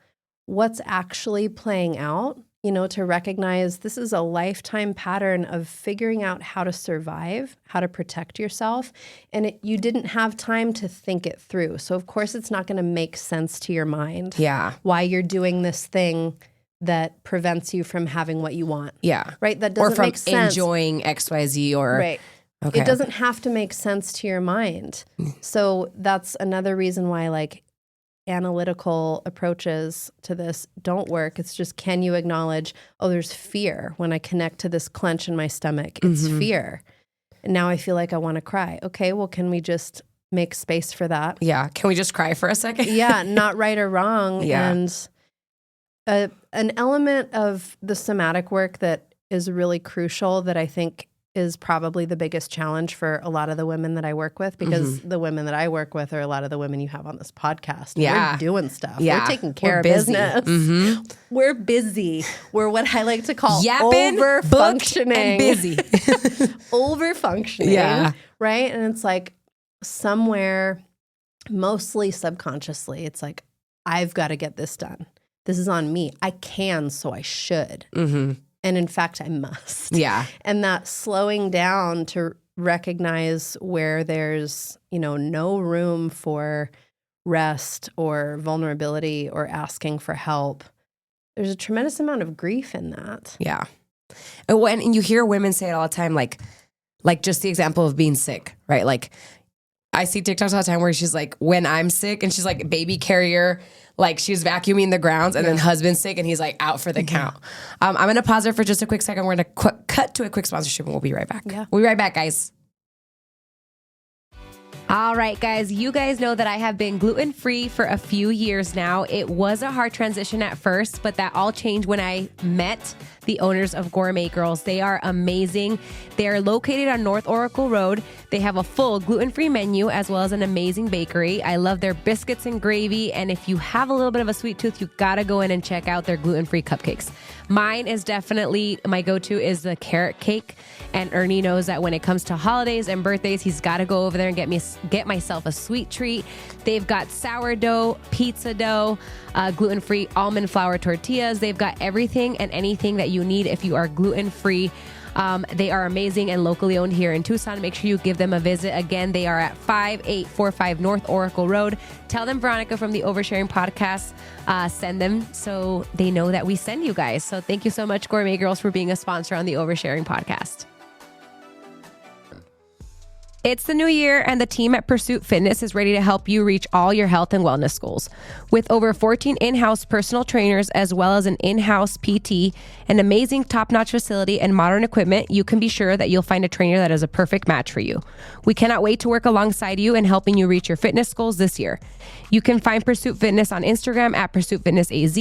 Speaker 2: what's actually playing out, to recognize this is a lifetime pattern of figuring out how to survive, how to protect yourself. And you didn't have time to think it through. So of course it's not going to make sense to your mind.
Speaker 1: Yeah.
Speaker 2: Why you're doing this thing that prevents you from having what you want.
Speaker 1: Yeah.
Speaker 2: Right? That doesn't make sense.
Speaker 1: Or from enjoying XYZ or...
Speaker 2: Right. Okay. It doesn't have to make sense to your mind. So that's another reason why, like, analytical approaches to this don't work. It's just, can you acknowledge, there's fear when I connect to this clench in my stomach? It's fear. And now I feel like I want to cry. Okay, well, can we just make space for that?
Speaker 1: Yeah. Can we just cry for a second?
Speaker 2: Yeah, not right or wrong.
Speaker 1: Yeah.
Speaker 2: And an element of the somatic work that is really crucial, that I think is probably the biggest challenge for a lot of the women that I work with, because the women that I work with are a lot of the women you have on this podcast.
Speaker 1: Yeah.
Speaker 2: We're doing stuff.
Speaker 1: Yeah.
Speaker 2: We're taking care of business. We're busy. We're what I like to call over-functioning.
Speaker 1: And busy.
Speaker 2: Over-functioning.
Speaker 1: Yeah.
Speaker 2: Right? And it's like, somewhere, mostly subconsciously, it's like, I've got to get this done. This is on me. I can, so I should. And in fact, I must.
Speaker 1: Yeah.
Speaker 2: And that slowing down to recognize where there's, no room for rest or vulnerability or asking for help. There's a tremendous amount of grief in that.
Speaker 1: Yeah. And you hear women say it all the time, like just the example of being sick, right? Like, I see TikToks all the time where she's like, when I'm sick, and she's like baby carrier, like she's vacuuming the grounds, and then husband's sick and he's like out for the count. I'm going to pause there for just a quick second. We're going to cut to a quick sponsorship and we'll be right back.
Speaker 2: Yeah.
Speaker 1: We'll be right back, guys.
Speaker 3: All right, guys, you guys know that I have been gluten-free for a few years now. It was a hard transition at first, but that all changed when I met the owners of Gourmet Girls. They are amazing. They are located on North Oracle Road. They have a full gluten-free menu as well as an amazing bakery. I love their biscuits and gravy. And if you have a little bit of a sweet tooth, you got to go in and check out their gluten-free cupcakes. Mine is definitely, my go-to is the carrot cake. And Ernie knows that when it comes to holidays and birthdays, he's got to go over there and get myself a sweet treat. They've got sourdough, pizza dough, gluten-free almond flour tortillas. They've got everything and anything that you need if you are gluten-free. They are amazing and locally owned here in Tucson. Make sure you give them a visit. Again, they are at 5845 North Oracle Road. Tell them Veronica from the Oversharing Podcast send them so they know that we send you guys. So thank you so much, Gourmet Girls, for being a sponsor on the Oversharing Podcast. It's the new year, and the team at Pursuit Fitness is ready to help you reach all your health and wellness goals. With over 14 in-house personal trainers, as well as an in-house PT, an amazing top-notch facility, and modern equipment, you can be sure that you'll find a trainer that is a perfect match for you. We cannot wait to work alongside you in helping you reach your fitness goals this year. You can find Pursuit Fitness on Instagram at Pursuit Fitness AZ,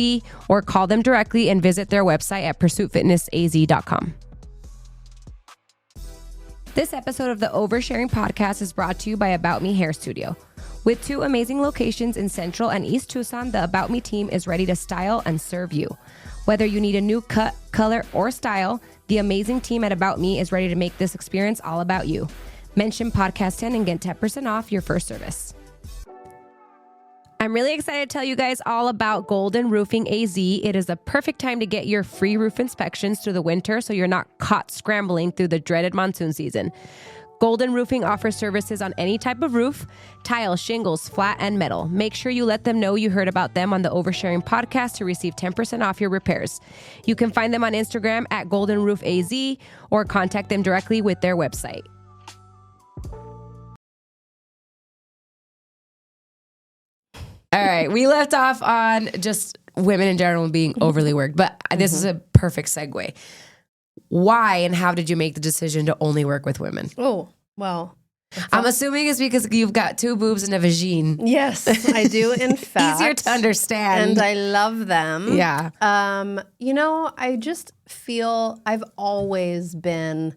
Speaker 3: or call them directly and visit their website at pursuitfitnessaz.com. This episode of the Oversharing Podcast is brought to you by About Me Hair Studio. With 2 amazing locations in Central and East Tucson, the About Me team is ready to style and serve you. Whether you need a new cut, color, or style, the amazing team at About Me is ready to make this experience all about you. Mention Podcast 10 and get 10% off your first service. I'm really excited to tell you guys all about Golden Roofing AZ. It is the perfect time to get your free roof inspections through the winter so you're not caught scrambling through the dreaded monsoon season. Golden Roofing offers services on any type of roof, tile, shingles, flat, and metal. Make sure you let them know you heard about them on the Oversharing podcast to receive 10% off your repairs. You can find them on Instagram at Golden Roof AZ or contact them directly with their website.
Speaker 1: All right, we left off on just women in general being overly worked, but this is a perfect segue. Why and how did you make the decision to only work with women?
Speaker 2: Oh, well.
Speaker 1: I'm assuming it's because you've got 2 boobs and a vagine.
Speaker 2: Yes, I do, in fact.
Speaker 1: Easier to understand.
Speaker 2: And I love them.
Speaker 1: Yeah.
Speaker 2: I just feel I've always been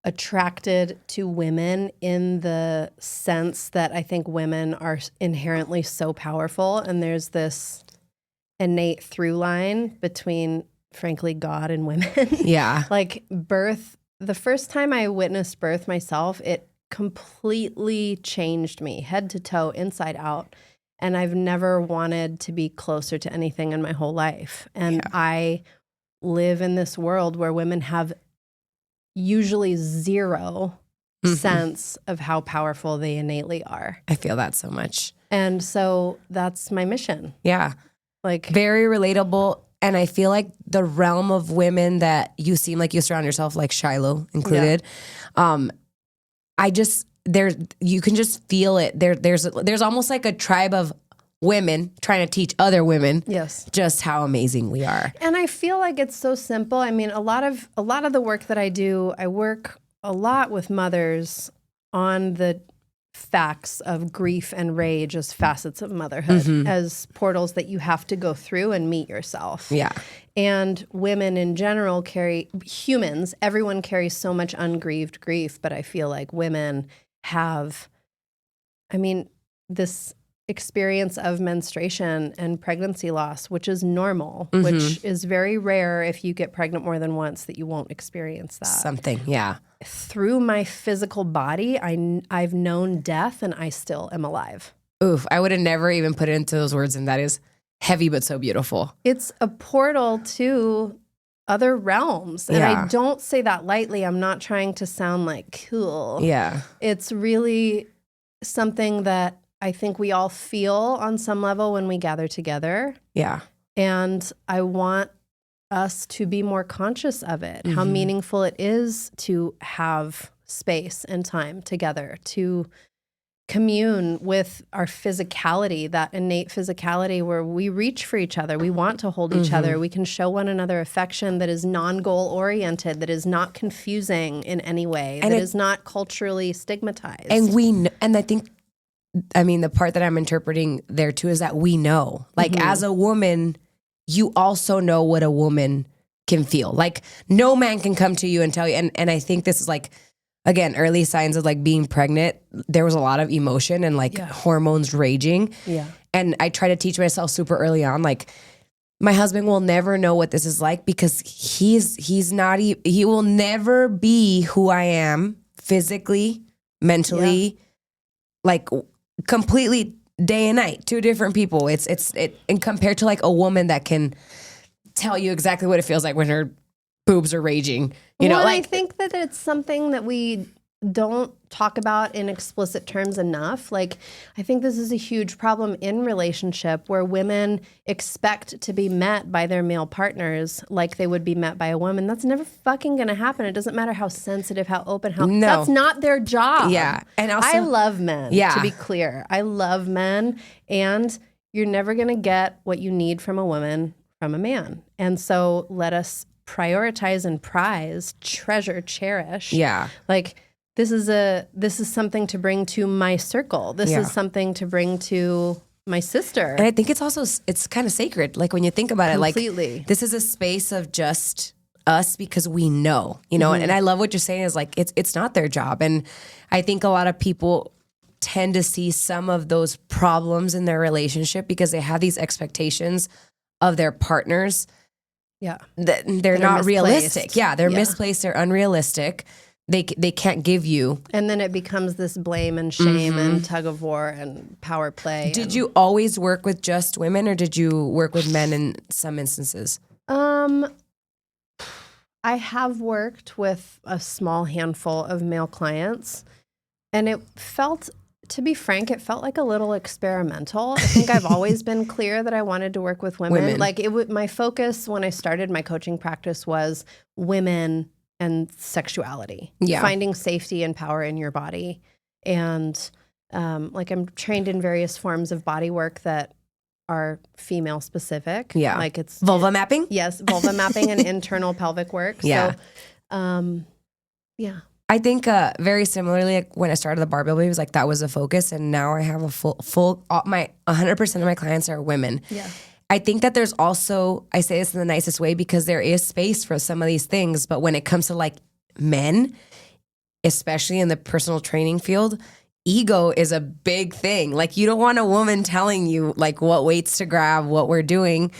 Speaker 2: attracted to women in the sense that I think women are inherently so powerful. And there's this innate through line between, frankly, God and women.
Speaker 1: Yeah.
Speaker 2: Like birth, the first time I witnessed birth myself, it completely changed me head to toe, inside out. And I've never wanted to be closer to anything in my whole life. And I live in this world where women have usually zero sense of how powerful they innately are.
Speaker 1: I feel that so much.
Speaker 2: And so that's my mission.
Speaker 1: Yeah.
Speaker 2: Like
Speaker 1: very relatable. And I feel like the realm of women that you seem like you surround yourself, like Shiloh included, you can just feel it. There's almost like a tribe of women trying to teach other women just how amazing we are.
Speaker 2: And I feel like it's so simple. I mean, a lot of the work that I do, I work a lot with mothers on the facts of grief and rage as facets of motherhood, as portals that you have to go through and meet yourself. Yeah. And women in general everyone carries so much ungrieved grief, but I feel like women have, this experience of menstruation and pregnancy loss, which is normal, which is very rare if you get pregnant more than once that you won't experience that. Through my physical body, I've known death and I still am alive.
Speaker 1: Oof, I would have never even put it into those words, and that is heavy but so beautiful.
Speaker 2: It's a portal to other realms. And I don't say that lightly. I'm not trying to sound like cool. Yeah. It's really something that I think we all feel on some level when we gather together. Yeah. And I want us to be more conscious of it, how meaningful it is to have space and time together, to commune with our physicality, that innate physicality where we reach for each other. We want to hold each other. We can show one another affection that is non-goal oriented, that is not confusing in any way, and that is not culturally stigmatized.
Speaker 1: And I think, the part that I'm interpreting there too is that we know, like as a woman, you also know what a woman can feel. Like no man can come to you and tell you. And I think this is like, again, early signs of like being pregnant. There was a lot of emotion and like hormones raging. Yeah. And I try to teach myself super early on, like my husband will never know what this is like because he will never be who I am physically, mentally, like completely day and night, 2 different people. And compared to like a woman that can tell you exactly what it feels like when her boobs are raging,
Speaker 2: I think that it's something that we don't talk about in explicit terms enough. Like, I think this is a huge problem in relationship where women expect to be met by their male partners like they would be met by a woman. That's never fucking gonna happen. It doesn't matter how sensitive, how open, that's not their job. Yeah. And also, I love men, to be clear. I love men, and you're never gonna get what you need from a woman from a man. And so let us prioritize and prize, treasure, cherish. Yeah. Like, this is something to bring to my circle. This is something to bring to my sister.
Speaker 1: And I think it's kind of sacred. Like when you think about
Speaker 2: Completely.
Speaker 1: it, like this is a space of just us because we know, and I love what you're saying is like, it's not their job. And I think a lot of people tend to see some of those problems in their relationship because they have these expectations of their partners. Yeah. They're not realistic. Yeah. They're misplaced. They're unrealistic. they can't give you.
Speaker 2: And then it becomes this blame and shame and tug of war and power play.
Speaker 1: Did you always work with just women, or did you work with men in some instances?
Speaker 2: I have worked with a small handful of male clients, and it felt, to be frank, it felt like a little experimental. I think I've always been clear that I wanted to work with women. Like my focus when I started my coaching practice was women and sexuality, finding safety and power in your body. And like I'm trained in various forms of body work that are female specific.
Speaker 1: Yeah.
Speaker 2: Like it's
Speaker 1: vulva mapping?
Speaker 2: Yes, vulva mapping and internal pelvic work.
Speaker 1: Yeah.
Speaker 2: So, yeah.
Speaker 1: I think very similarly, like when I started the Barbell Babies, like that was a focus, and now I have a full my 100% of my clients are women.
Speaker 2: Yeah.
Speaker 1: I think that there's also, I say this in the nicest way because there is space for some of these things, but when it comes to like men, especially in the personal training field, ego is a big thing. Like you don't want a woman telling you like what weights to grab, what we're doing.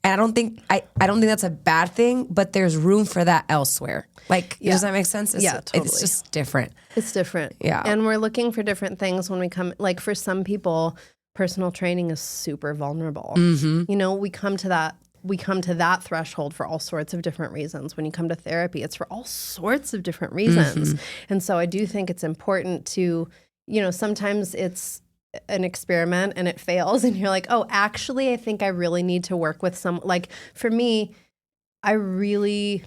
Speaker 1: And I don't think that's a bad thing, but there's room for that elsewhere. Like, does that make sense?
Speaker 2: Totally.
Speaker 1: It's just different.
Speaker 2: It's different.
Speaker 1: Yeah.
Speaker 2: And we're looking for different things when we come, like for some people, personal training is super vulnerable. You know, we come to that threshold for all sorts of different reasons. When you come to therapy, it's for all sorts of different reasons. And so I do think it's important to, you know, sometimes it's an experiment and it fails and you're like, oh, actually, I think I really need to work with some, like for me, I really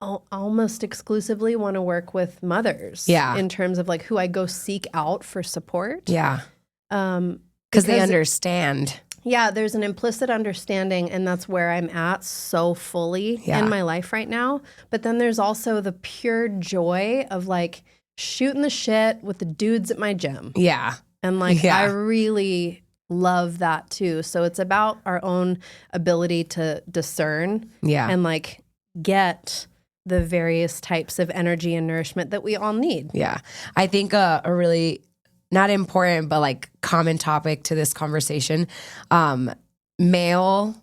Speaker 2: almost exclusively want to work with mothers.
Speaker 1: Yeah.
Speaker 2: In terms of like who I go seek out for support.
Speaker 1: Yeah. Because they understand.
Speaker 2: Yeah, there's an implicit understanding, and that's where I'm at so fully in my life right now. But then there's also the pure joy of like shooting the shit with the dudes at my gym.
Speaker 1: Yeah.
Speaker 2: And like, I really love that too. So it's about our own ability to discern and like get the various types of energy and nourishment that we all need.
Speaker 1: Yeah. I think a really not important, but like common topic to this conversation, male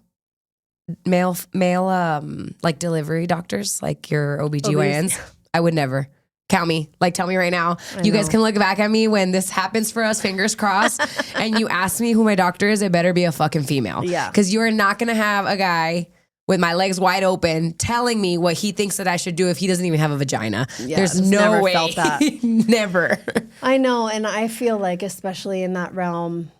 Speaker 1: like delivery doctors, like your OBGYNs. I would never. Count me. Like, tell me right now. You guys can look back at me when this happens for us, fingers crossed, and you ask me who my doctor is, it better be a fucking female. Yeah. Because you are not going to have a guy with my legs wide open telling me what he thinks that I should do if he doesn't even have a vagina. Yeah, there's no way. Felt that. Never.
Speaker 2: I know. And I feel like, especially in that realm,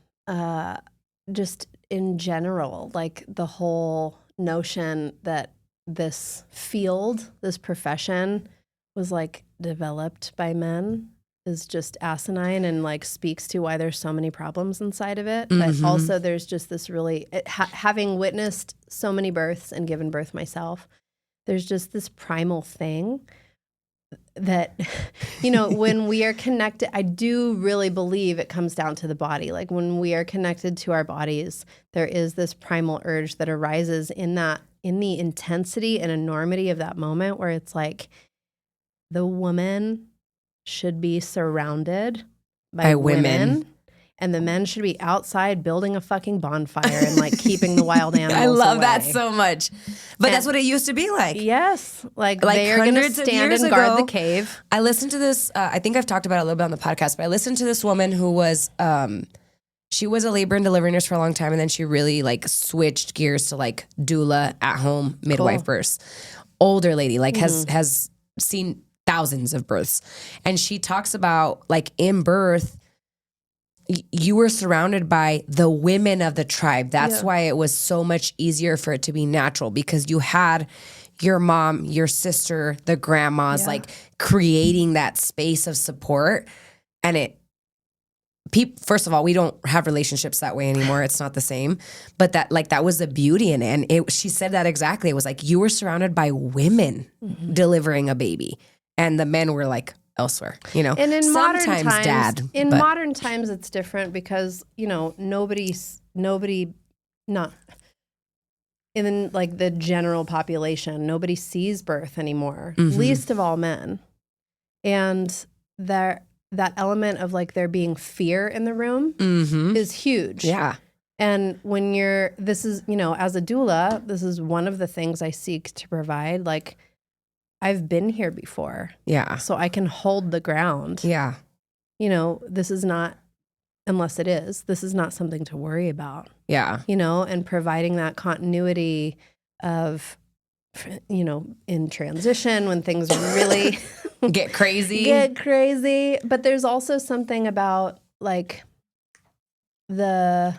Speaker 2: just in general, like the whole notion that this field, this profession was like developed by men is just asinine and like speaks to why there's so many problems inside of it. But also there's just this really, having witnessed so many births and given birth myself, there's just this primal thing that, you know, when we are connected, I do really believe it comes down to the body. Like when we are connected to our bodies, there is this primal urge that arises in the intensity and enormity of that moment where it's like the woman should be surrounded by women. And the men should be outside building a fucking bonfire and like keeping the wild animals
Speaker 1: I love
Speaker 2: away.
Speaker 1: That so much. But that's what it used to be like.
Speaker 2: Yes. Like they are going to stand and guard the cave.
Speaker 1: I listened to this, I think I've talked about it a little bit on the podcast, but I listened to this woman who was, she was a labor and delivery nurse for a long time. And then she really like switched gears to like doula at home midwife births. Older lady, like has seen thousands of births. And she talks about like in birth, you were surrounded by the women of the tribe. That's why it was so much easier for it to be natural, because you had your mom, your sister, the grandmas, like creating that space of support. And first of all, we don't have relationships that way anymore. It's not the same, but that was the beauty in it. And she said that exactly. It was like, you were surrounded by women delivering a baby, and the men were like elsewhere, you know. And in modern times,
Speaker 2: modern times, it's different because, you know, nobody, not in like the general population, nobody sees birth anymore, least of all men. And that element of like there being fear in the room is huge. Yeah. And when this is, you know, as a doula, this is one of the things I seek to provide, like I've been here before.
Speaker 1: Yeah.
Speaker 2: So I can hold the ground.
Speaker 1: Yeah.
Speaker 2: This is not, unless it is, this is not something to worry about.
Speaker 1: Yeah.
Speaker 2: And providing that continuity of, in transition when things really
Speaker 1: Get crazy.
Speaker 2: But there's also something about like what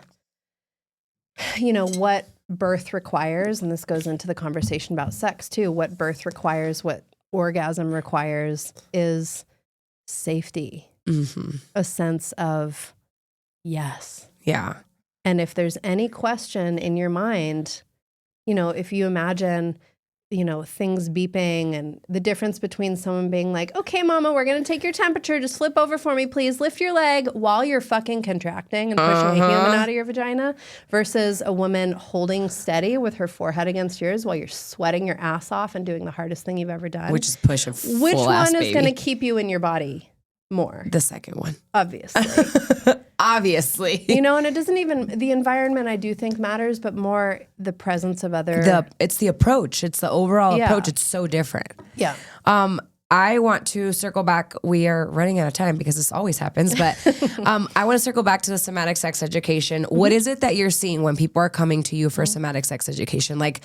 Speaker 2: birth requires, and this goes into the conversation about sex too. What birth requires, what orgasm requires is safety, a sense of yes.
Speaker 1: Yeah.
Speaker 2: And if there's any question in your mind, if you imagine, things beeping and the difference between someone being like, okay, mama, we're going to take your temperature. Just flip over for me, please. Lift your leg while you're fucking contracting and pushing a human out of your vagina versus a woman holding steady with her forehead against yours while you're sweating your ass off and doing the hardest thing you've ever done.
Speaker 1: Which is push a full
Speaker 2: Which
Speaker 1: ass
Speaker 2: one is
Speaker 1: baby.
Speaker 2: going to keep you in your body more?
Speaker 1: The second one.
Speaker 2: Obviously.
Speaker 1: Obviously.
Speaker 2: And it doesn't even, the environment I do think matters, but more the presence of other.
Speaker 1: It's the approach. It's the overall
Speaker 2: Yeah.
Speaker 1: approach. It's so different.
Speaker 2: Yeah.
Speaker 1: I want to circle back. We are running out of time because this always happens, but I want to circle back to the somatic sex education. What is it that you're seeing when people are coming to you for somatic sex education? Like,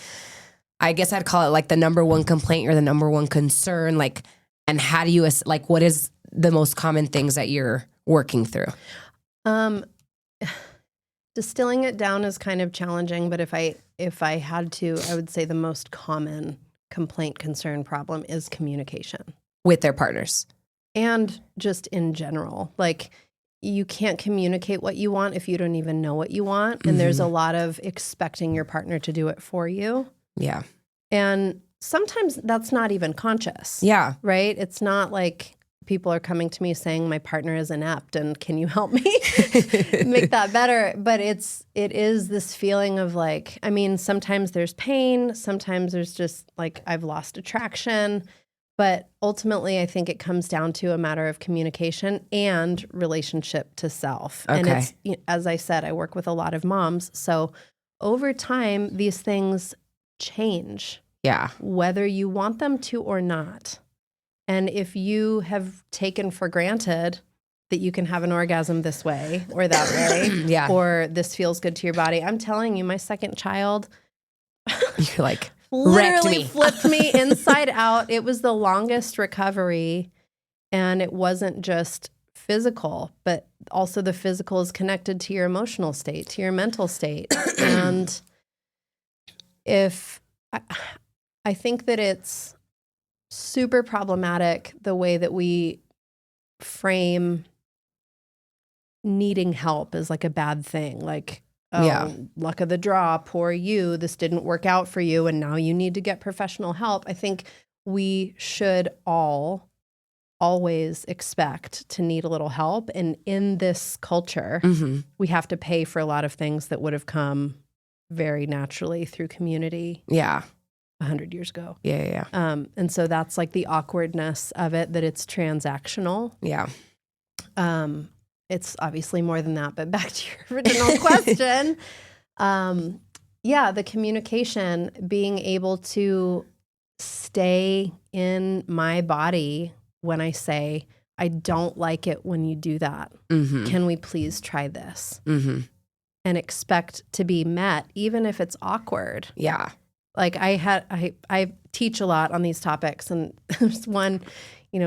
Speaker 1: I guess I'd call it like the number one complaint or the number one concern. Like, and how do you, like, what is the most common things that you're working through?
Speaker 2: Distilling it down is kind of challenging, but if I had to, I would say the most common complaint, concern, problem is communication
Speaker 1: With their partners.
Speaker 2: and just in general. Like, you can't communicate what you want if you don't even know what you want, and there's a lot of expecting your partner to do it for you.
Speaker 1: Yeah.
Speaker 2: And sometimes that's not even conscious.
Speaker 1: Yeah.
Speaker 2: Right? It's not like people are coming to me saying my partner is inept and can you help me make that better? But it is this feeling of like, sometimes there's pain, sometimes there's just like I've lost attraction. But ultimately, I think it comes down to a matter of communication and relationship to self.
Speaker 1: Okay.
Speaker 2: And it's, as I said, I work with a lot of moms. So over time, these things change.
Speaker 1: Yeah.
Speaker 2: Whether you want them to or not. And if you have taken for granted that you can have an orgasm this way or that way,
Speaker 1: Yeah.
Speaker 2: or this feels good to your body, I'm telling you, my second child
Speaker 1: You're like, wrecked
Speaker 2: literally
Speaker 1: me.
Speaker 2: flipped me inside out. It was the longest recovery, and it wasn't just physical, but also the physical is connected to your emotional state, to your mental state. And I think that it's super problematic the way that we frame needing help as like a bad thing. Like, luck of the draw, poor you, this didn't work out for you, and now you need to get professional help. I think we should always expect to need a little help. And in this culture, we have to pay for a lot of things that would have come very naturally through community.
Speaker 1: Yeah.
Speaker 2: 100 years ago.
Speaker 1: Yeah.
Speaker 2: And so that's like the awkwardness of it, that it's transactional.
Speaker 1: Yeah.
Speaker 2: It's obviously more than that, but back to your original question. The communication, being able to stay in my body when I say, I don't like it when you do that. Can we please try this? And expect to be met, even if it's awkward.
Speaker 1: Yeah.
Speaker 2: Like I teach a lot on these topics, and there's one,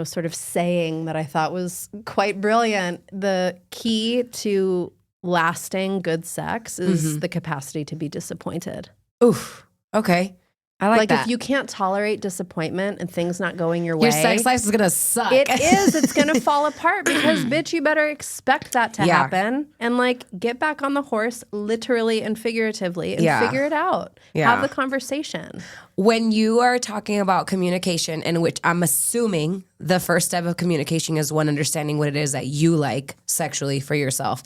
Speaker 2: sort of saying that I thought was quite brilliant. The key to lasting good sex is the capacity to be disappointed.
Speaker 1: Oof. Okay. I like that.
Speaker 2: If you can't tolerate disappointment and things not going your way,
Speaker 1: your sex life is gonna suck.
Speaker 2: It is. It's gonna fall apart because, bitch, you better expect that to happen and like get back on the horse, literally and figuratively, and figure it out.
Speaker 1: Yeah.
Speaker 2: Have the conversation.
Speaker 1: When you are talking about communication, in which I'm assuming the first step of communication is one, understanding what it is that you like sexually for yourself.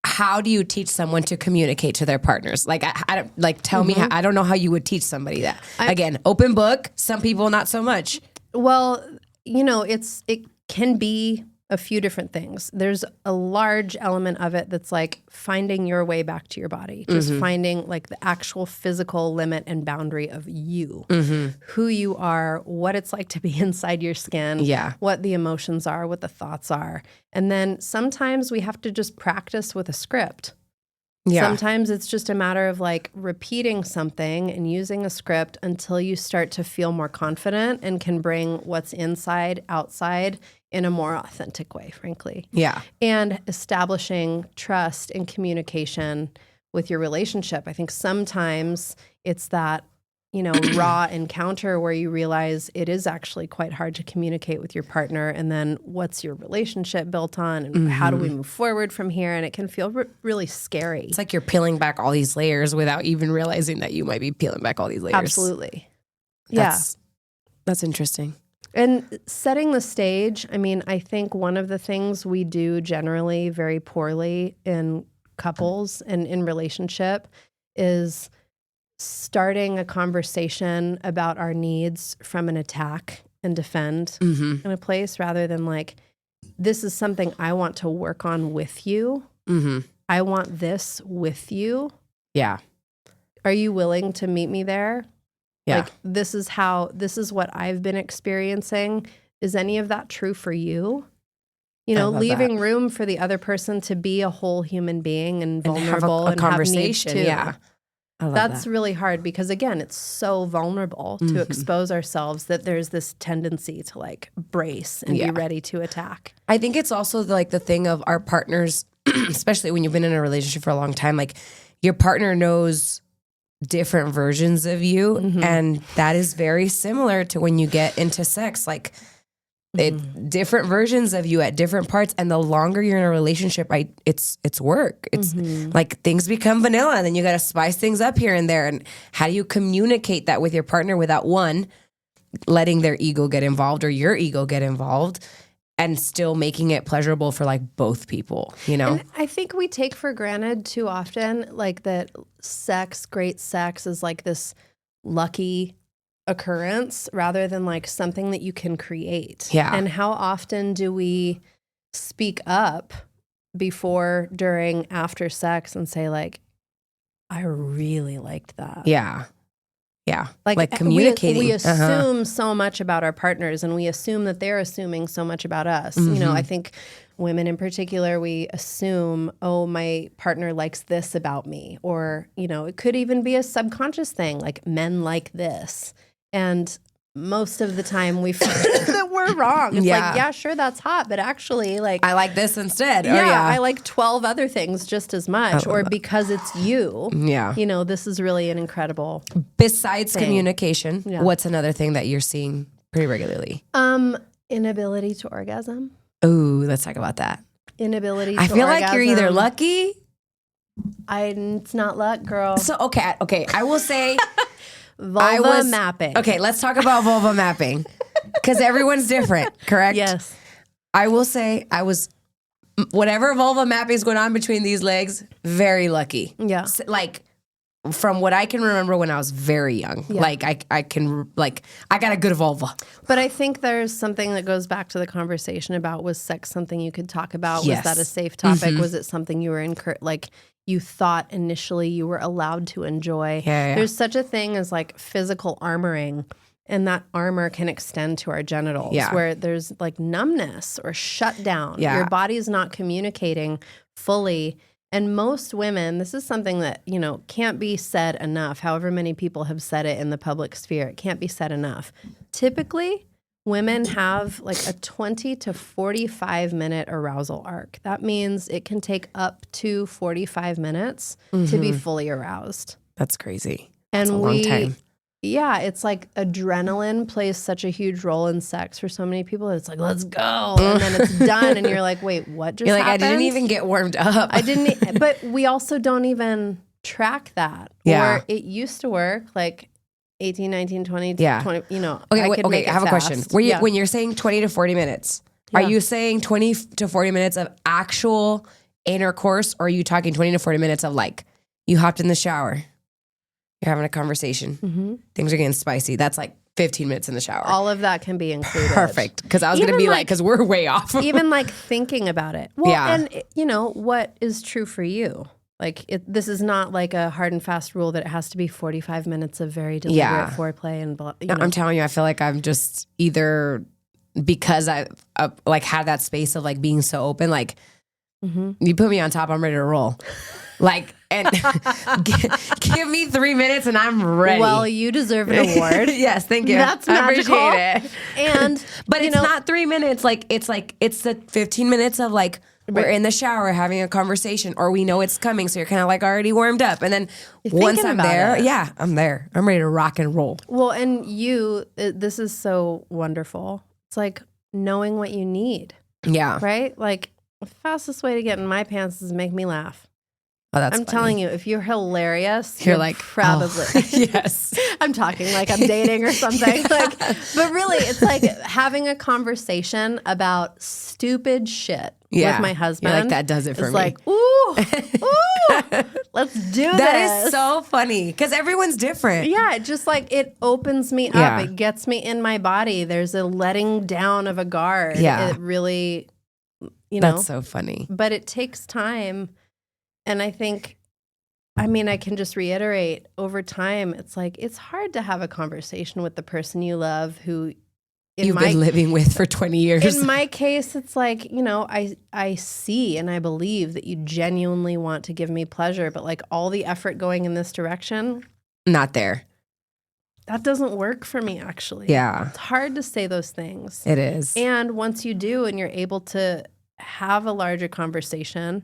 Speaker 1: How do you teach someone to communicate to their partners? Like, I don't, like, tell me, I don't know how you would teach somebody that. Again, open book, some people not so much.
Speaker 2: Well, it can be a few different things. There's a large element of it that's like finding your way back to your body, just finding like the actual physical limit and boundary of you, who you are, what it's like to be inside your skin, what the emotions are, what the thoughts are. And then sometimes we have to just practice with a script. Yeah. Sometimes it's just a matter of like repeating something and using a script until you start to feel more confident and can bring what's inside outside in a more authentic way, frankly. Yeah. And establishing trust and communication with your relationship. I think sometimes it's that, raw encounter where you realize it is actually quite hard to communicate with your partner. And then what's your relationship built on and how do we move forward from here? And it can feel really scary.
Speaker 1: It's like you're peeling back all these layers without even realizing that you might be peeling back all these layers.
Speaker 2: Absolutely.
Speaker 1: That's interesting.
Speaker 2: And setting the stage, I think one of the things we do generally very poorly in couples and in relationship is starting a conversation about our needs from an attack and defend in a place rather than like, this is something I want to work on with you. I want this with you. Yeah. Are you willing to meet me there? Yeah. Like, this is what I've been experiencing. Is any of that true for you? Leaving room for the other person to be a whole human being and vulnerable
Speaker 1: and have a conversation.
Speaker 2: Have needs too.
Speaker 1: Yeah.
Speaker 2: That's really hard because, again, it's so vulnerable to expose ourselves that there's this tendency to like brace and be ready to attack.
Speaker 1: I think it's also like the thing of our partners, especially when you've been in a relationship for a long time, like your partner knows different versions of you. And that is very similar to when you get into sex, like different versions of you at different parts. And the longer you're in a relationship, it's work. It's like things become vanilla and then you got to spice things up here and there. And how do you communicate that with your partner without one, letting their ego get involved or your ego get involved and still making it pleasurable for like both people, And
Speaker 2: I think we take for granted too often, like that great sex is like this lucky occurrence rather than like something that you can create. Yeah. And how often do we speak up before, during, after sex and say like, I really liked that.
Speaker 1: Yeah. Yeah. Like communicating.
Speaker 2: We assume so much about our partners and we assume that they're assuming so much about us. I think women in particular, we assume, oh, my partner likes this about me. Or, it could even be a subconscious thing, like men like this. And most of the time we find that we're wrong. It's like, yeah, sure, that's hot, but actually like
Speaker 1: I like this instead.
Speaker 2: Yeah, I like 12 other things just as much. Or because it's you. Yeah. This is really an incredible
Speaker 1: Besides thing. Communication, what's another thing that you're seeing pretty regularly?
Speaker 2: Inability to orgasm.
Speaker 1: Ooh, let's talk about that.
Speaker 2: Inability to
Speaker 1: I feel like you're either lucky.
Speaker 2: It's not luck, girl.
Speaker 1: So okay, I will say
Speaker 2: vulva mapping.
Speaker 1: Okay, let's talk about vulva mapping because everyone's different, correct?
Speaker 2: Yes.
Speaker 1: I will say whatever vulva mapping is going on between these legs, very lucky. Yeah. Like from what I can remember when I was very young, like I got a good vulva.
Speaker 2: But I think there's something that goes back to the conversation about, was sex something you could talk about? Yes. Was that a safe topic? Was it something you were you thought initially you were allowed to enjoy? Yeah. There's such a thing as like physical armoring, and that armor can extend to our genitals where there's like numbness or shutdown. Yeah. Your body's not communicating fully. And most women, this is something that, can't be said enough. However many people have said it in the public sphere, it can't be said enough. Typically, women have like a 20 to 45 minute arousal arc. That means it can take up to 45 minutes to be fully aroused.
Speaker 1: That's crazy. That's a long time.
Speaker 2: Yeah, it's like adrenaline plays such a huge role in sex for so many people. It's like, let's go. And then it's done. And you're like, wait, what just happened?
Speaker 1: I didn't even get warmed up.
Speaker 2: But we also don't even track that. Yeah. Or it used to work like 18, 19, 20, 20,
Speaker 1: Okay, I have a question. When you're saying 20 to 40 minutes, are you saying 20 to 40 minutes of actual intercourse, or are you talking 20 to 40 minutes of like, you hopped in the shower, you're having a conversation, things are getting spicy? That's like 15 minutes in the shower.
Speaker 2: All of that can be included.
Speaker 1: Perfect. Because I was going to be like, because we're way off.
Speaker 2: Even like thinking about it. Well, and you know, what is true for you? Like this is not like a hard and fast rule that it has to be 45 minutes of very deliberate foreplay and blah, you know.
Speaker 1: I'm telling you, I feel like I'm just either because I like had that space of like being so open, like you put me on top, I'm ready to roll. Like, and give me 3 minutes and I'm ready.
Speaker 2: Well, you deserve an award.
Speaker 1: Yes, thank you.
Speaker 2: That's magical.
Speaker 1: I appreciate it.
Speaker 2: And
Speaker 1: but it's not 3 minutes. Like it's the 15 minutes of like we're in the shower having a conversation, or we know it's coming, so you're kind of like already warmed up. And then once I'm there, I'm there. I'm ready to rock and roll.
Speaker 2: Well, and this is so wonderful. It's like knowing what you need.
Speaker 1: Yeah.
Speaker 2: Right? Like the fastest way to get in my pants is make me laugh.
Speaker 1: Oh, that's
Speaker 2: I'm
Speaker 1: funny.
Speaker 2: telling you, if you're hilarious,
Speaker 1: you're like
Speaker 2: probably.
Speaker 1: Yes.
Speaker 2: I'm talking like I'm dating or something. Like, but really, it's like having a conversation about stupid shit with my husband.
Speaker 1: You're like, that does it for me.
Speaker 2: It's like, ooh, let's do this.
Speaker 1: That is so funny because everyone's different.
Speaker 2: Yeah, it just like it opens me up. It gets me in my body. There's a letting down of a guard.
Speaker 1: Yeah.
Speaker 2: It really, you know.
Speaker 1: That's so funny.
Speaker 2: But it takes time. And I think, I mean, I can just reiterate over time, it's like, it's hard to have a conversation with the person you love who
Speaker 1: you've been living with for 20 years.
Speaker 2: In my case, it's like, you know, I see and I believe that you genuinely want to give me pleasure, but like all the effort going in this direction.
Speaker 1: Not there.
Speaker 2: That doesn't work for me, actually.
Speaker 1: Yeah.
Speaker 2: It's hard to say those things.
Speaker 1: It is.
Speaker 2: And once you do and you're able to have a larger conversation,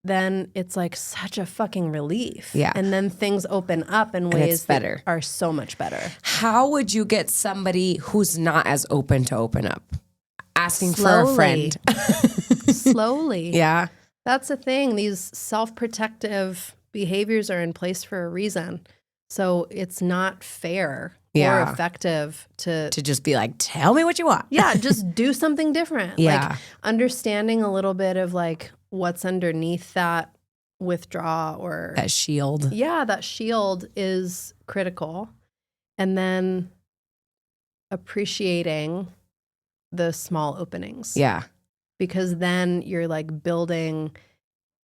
Speaker 2: then it's like such a fucking relief.
Speaker 1: Yeah.
Speaker 2: And then things open up in ways that are so much better.
Speaker 1: How would you get somebody who's not as open to open up? Asking for a friend.
Speaker 2: Slowly.
Speaker 1: Yeah.
Speaker 2: That's the thing. These self-protective behaviors are in place for a reason. So it's not fair or effective to
Speaker 1: just be like, tell me what you want.
Speaker 2: Yeah, just do something different.
Speaker 1: Yeah.
Speaker 2: Like understanding a little bit of like what's underneath that withdraw or
Speaker 1: that shield.
Speaker 2: Yeah, that shield is critical. And then appreciating the small openings.
Speaker 1: Yeah.
Speaker 2: Because then you're like building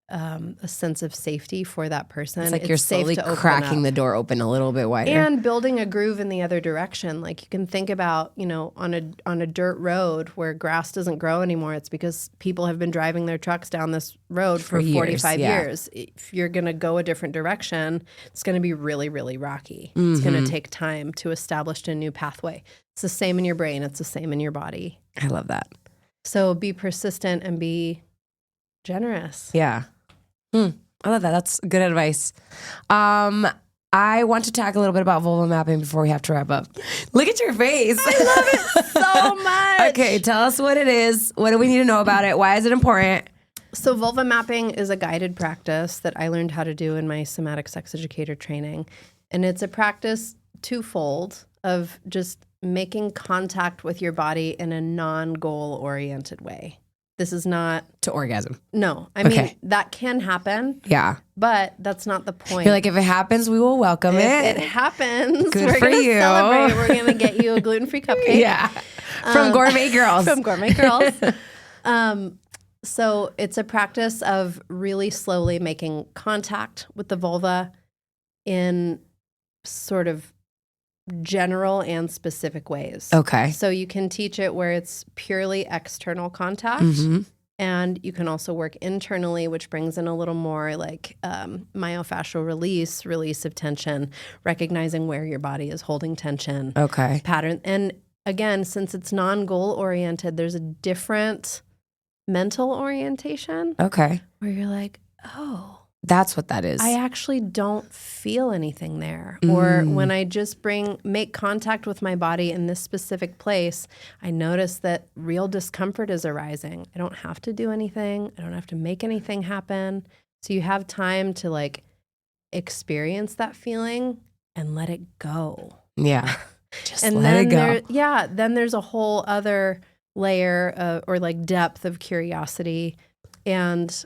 Speaker 2: a sense of safety for that person.
Speaker 1: It's like you're slowly cracking the door open a little bit wider.
Speaker 2: And building a groove in the other direction. Like you can think about, you know, on a dirt road where grass doesn't grow anymore, it's because people have been driving their trucks down this road for 45 years. If you're going to go a different direction, it's going to be really, really rocky. Mm-hmm. It's going to take time to establish a new pathway. It's the same in your brain. It's the same in your body.
Speaker 1: I love that.
Speaker 2: So be persistent and be generous.
Speaker 1: Yeah. I love that. That's good advice. I want to talk a little bit about vulva mapping before we have to wrap up. Look at your face.
Speaker 2: I love it so much.
Speaker 1: Okay, tell us what it is. What do we need to know about it? Why is it important?
Speaker 2: So vulva mapping is a guided practice that I learned how to do in my somatic sex educator training. And it's a practice twofold of just making contact with your body in a non-goal oriented way. This is not
Speaker 1: to orgasm.
Speaker 2: No. I mean, that can happen.
Speaker 1: Yeah.
Speaker 2: But that's not the point.
Speaker 1: You're like, if it happens, we will welcome it.
Speaker 2: If it happens,
Speaker 1: good for you.
Speaker 2: Celebrate. We're going to get you a gluten-free cupcake.
Speaker 1: Yeah. From Gourmet Girls.
Speaker 2: From Gourmet Girls. So it's a practice of really slowly making contact with the vulva in sort of general and specific ways.
Speaker 1: Okay.
Speaker 2: So you can teach it where it's purely external contact.
Speaker 1: Mm-hmm.
Speaker 2: And you can also work internally, which brings in a little more like myofascial release of tension, recognizing where your body is holding tension.
Speaker 1: Okay.
Speaker 2: Pattern. And again, since it's non-goal oriented, there's a different mental orientation.
Speaker 1: Okay.
Speaker 2: Where you're like, oh,
Speaker 1: that's what that is.
Speaker 2: I actually don't feel anything there. Or when I just make contact with my body in this specific place, I notice that real discomfort is arising. I don't have to do anything. I don't have to make anything happen. So you have time to like experience that feeling and let it go.
Speaker 1: Yeah. Just
Speaker 2: and
Speaker 1: let it go.
Speaker 2: Then there's a whole other layer or like depth of curiosity. And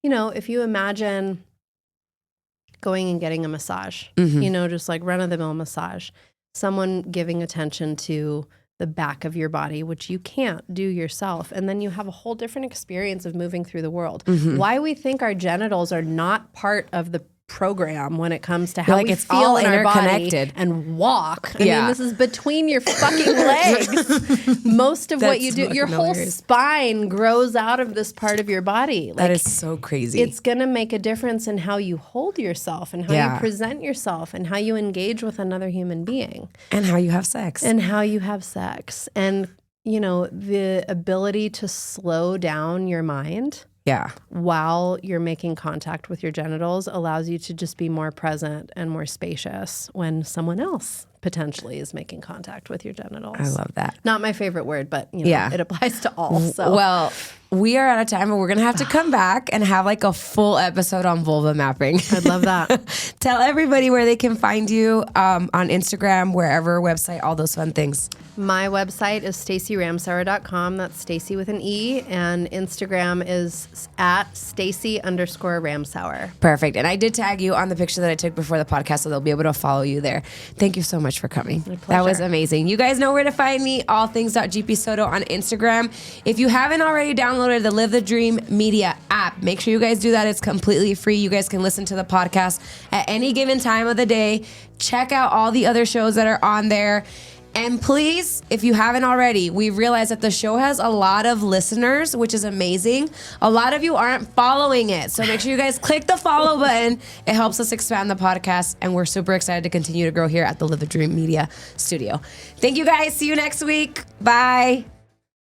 Speaker 2: you know, if you imagine going and getting a massage, you know, just like run-of-the-mill massage, someone giving attention to the back of your body, which you can't do yourself. And then you have a whole different experience of moving through the world. Why we think our genitals are not part of the program when it comes to how
Speaker 1: like
Speaker 2: we
Speaker 1: it's
Speaker 2: feel
Speaker 1: all
Speaker 2: in our body
Speaker 1: interconnected.
Speaker 2: and walk. I mean, this is between your fucking legs. Most of what you do, your whole spine grows out of this part of your body. Like,
Speaker 1: that is so crazy.
Speaker 2: It's going to make a difference in how you hold yourself and how you present yourself and how you engage with another human being.
Speaker 1: And how you have sex.
Speaker 2: And how you have sex. And, you know, the ability to slow down your mind while you're making contact with your genitals allows you to just be more present and more spacious when someone else potentially is making contact with your genitals.
Speaker 1: I love that.
Speaker 2: Not my favorite word, but you know, it applies to all. So.
Speaker 1: Well, we are out of time, but we're going to have to come back and have like a full episode on vulva mapping.
Speaker 2: I'd love that.
Speaker 1: Tell everybody where they can find you on Instagram, wherever, website, all those fun things.
Speaker 2: My website is staceyramsower.com. That's Stacey with an E. And Instagram is at Stacey_Ramsower.
Speaker 1: Perfect. And I did tag you on the picture that I took before the podcast, so they'll be able to follow you there. Thank you so much for coming. That was amazing. You guys know where to find me, allthings.gpsoto on Instagram. If you haven't already downloaded the Live the Dream Media app, make sure you guys do that. It's completely free. You guys can listen to the podcast at any given time of the day. Check out all the other shows that are on there. And please, if you haven't already, we realize that the show has a lot of listeners, which is amazing. A lot of you aren't following it. So make sure you guys click the follow button. It helps us expand the podcast. And we're super excited to continue to grow here at the Live the Dream Media Studio. Thank you guys. See you next week. Bye.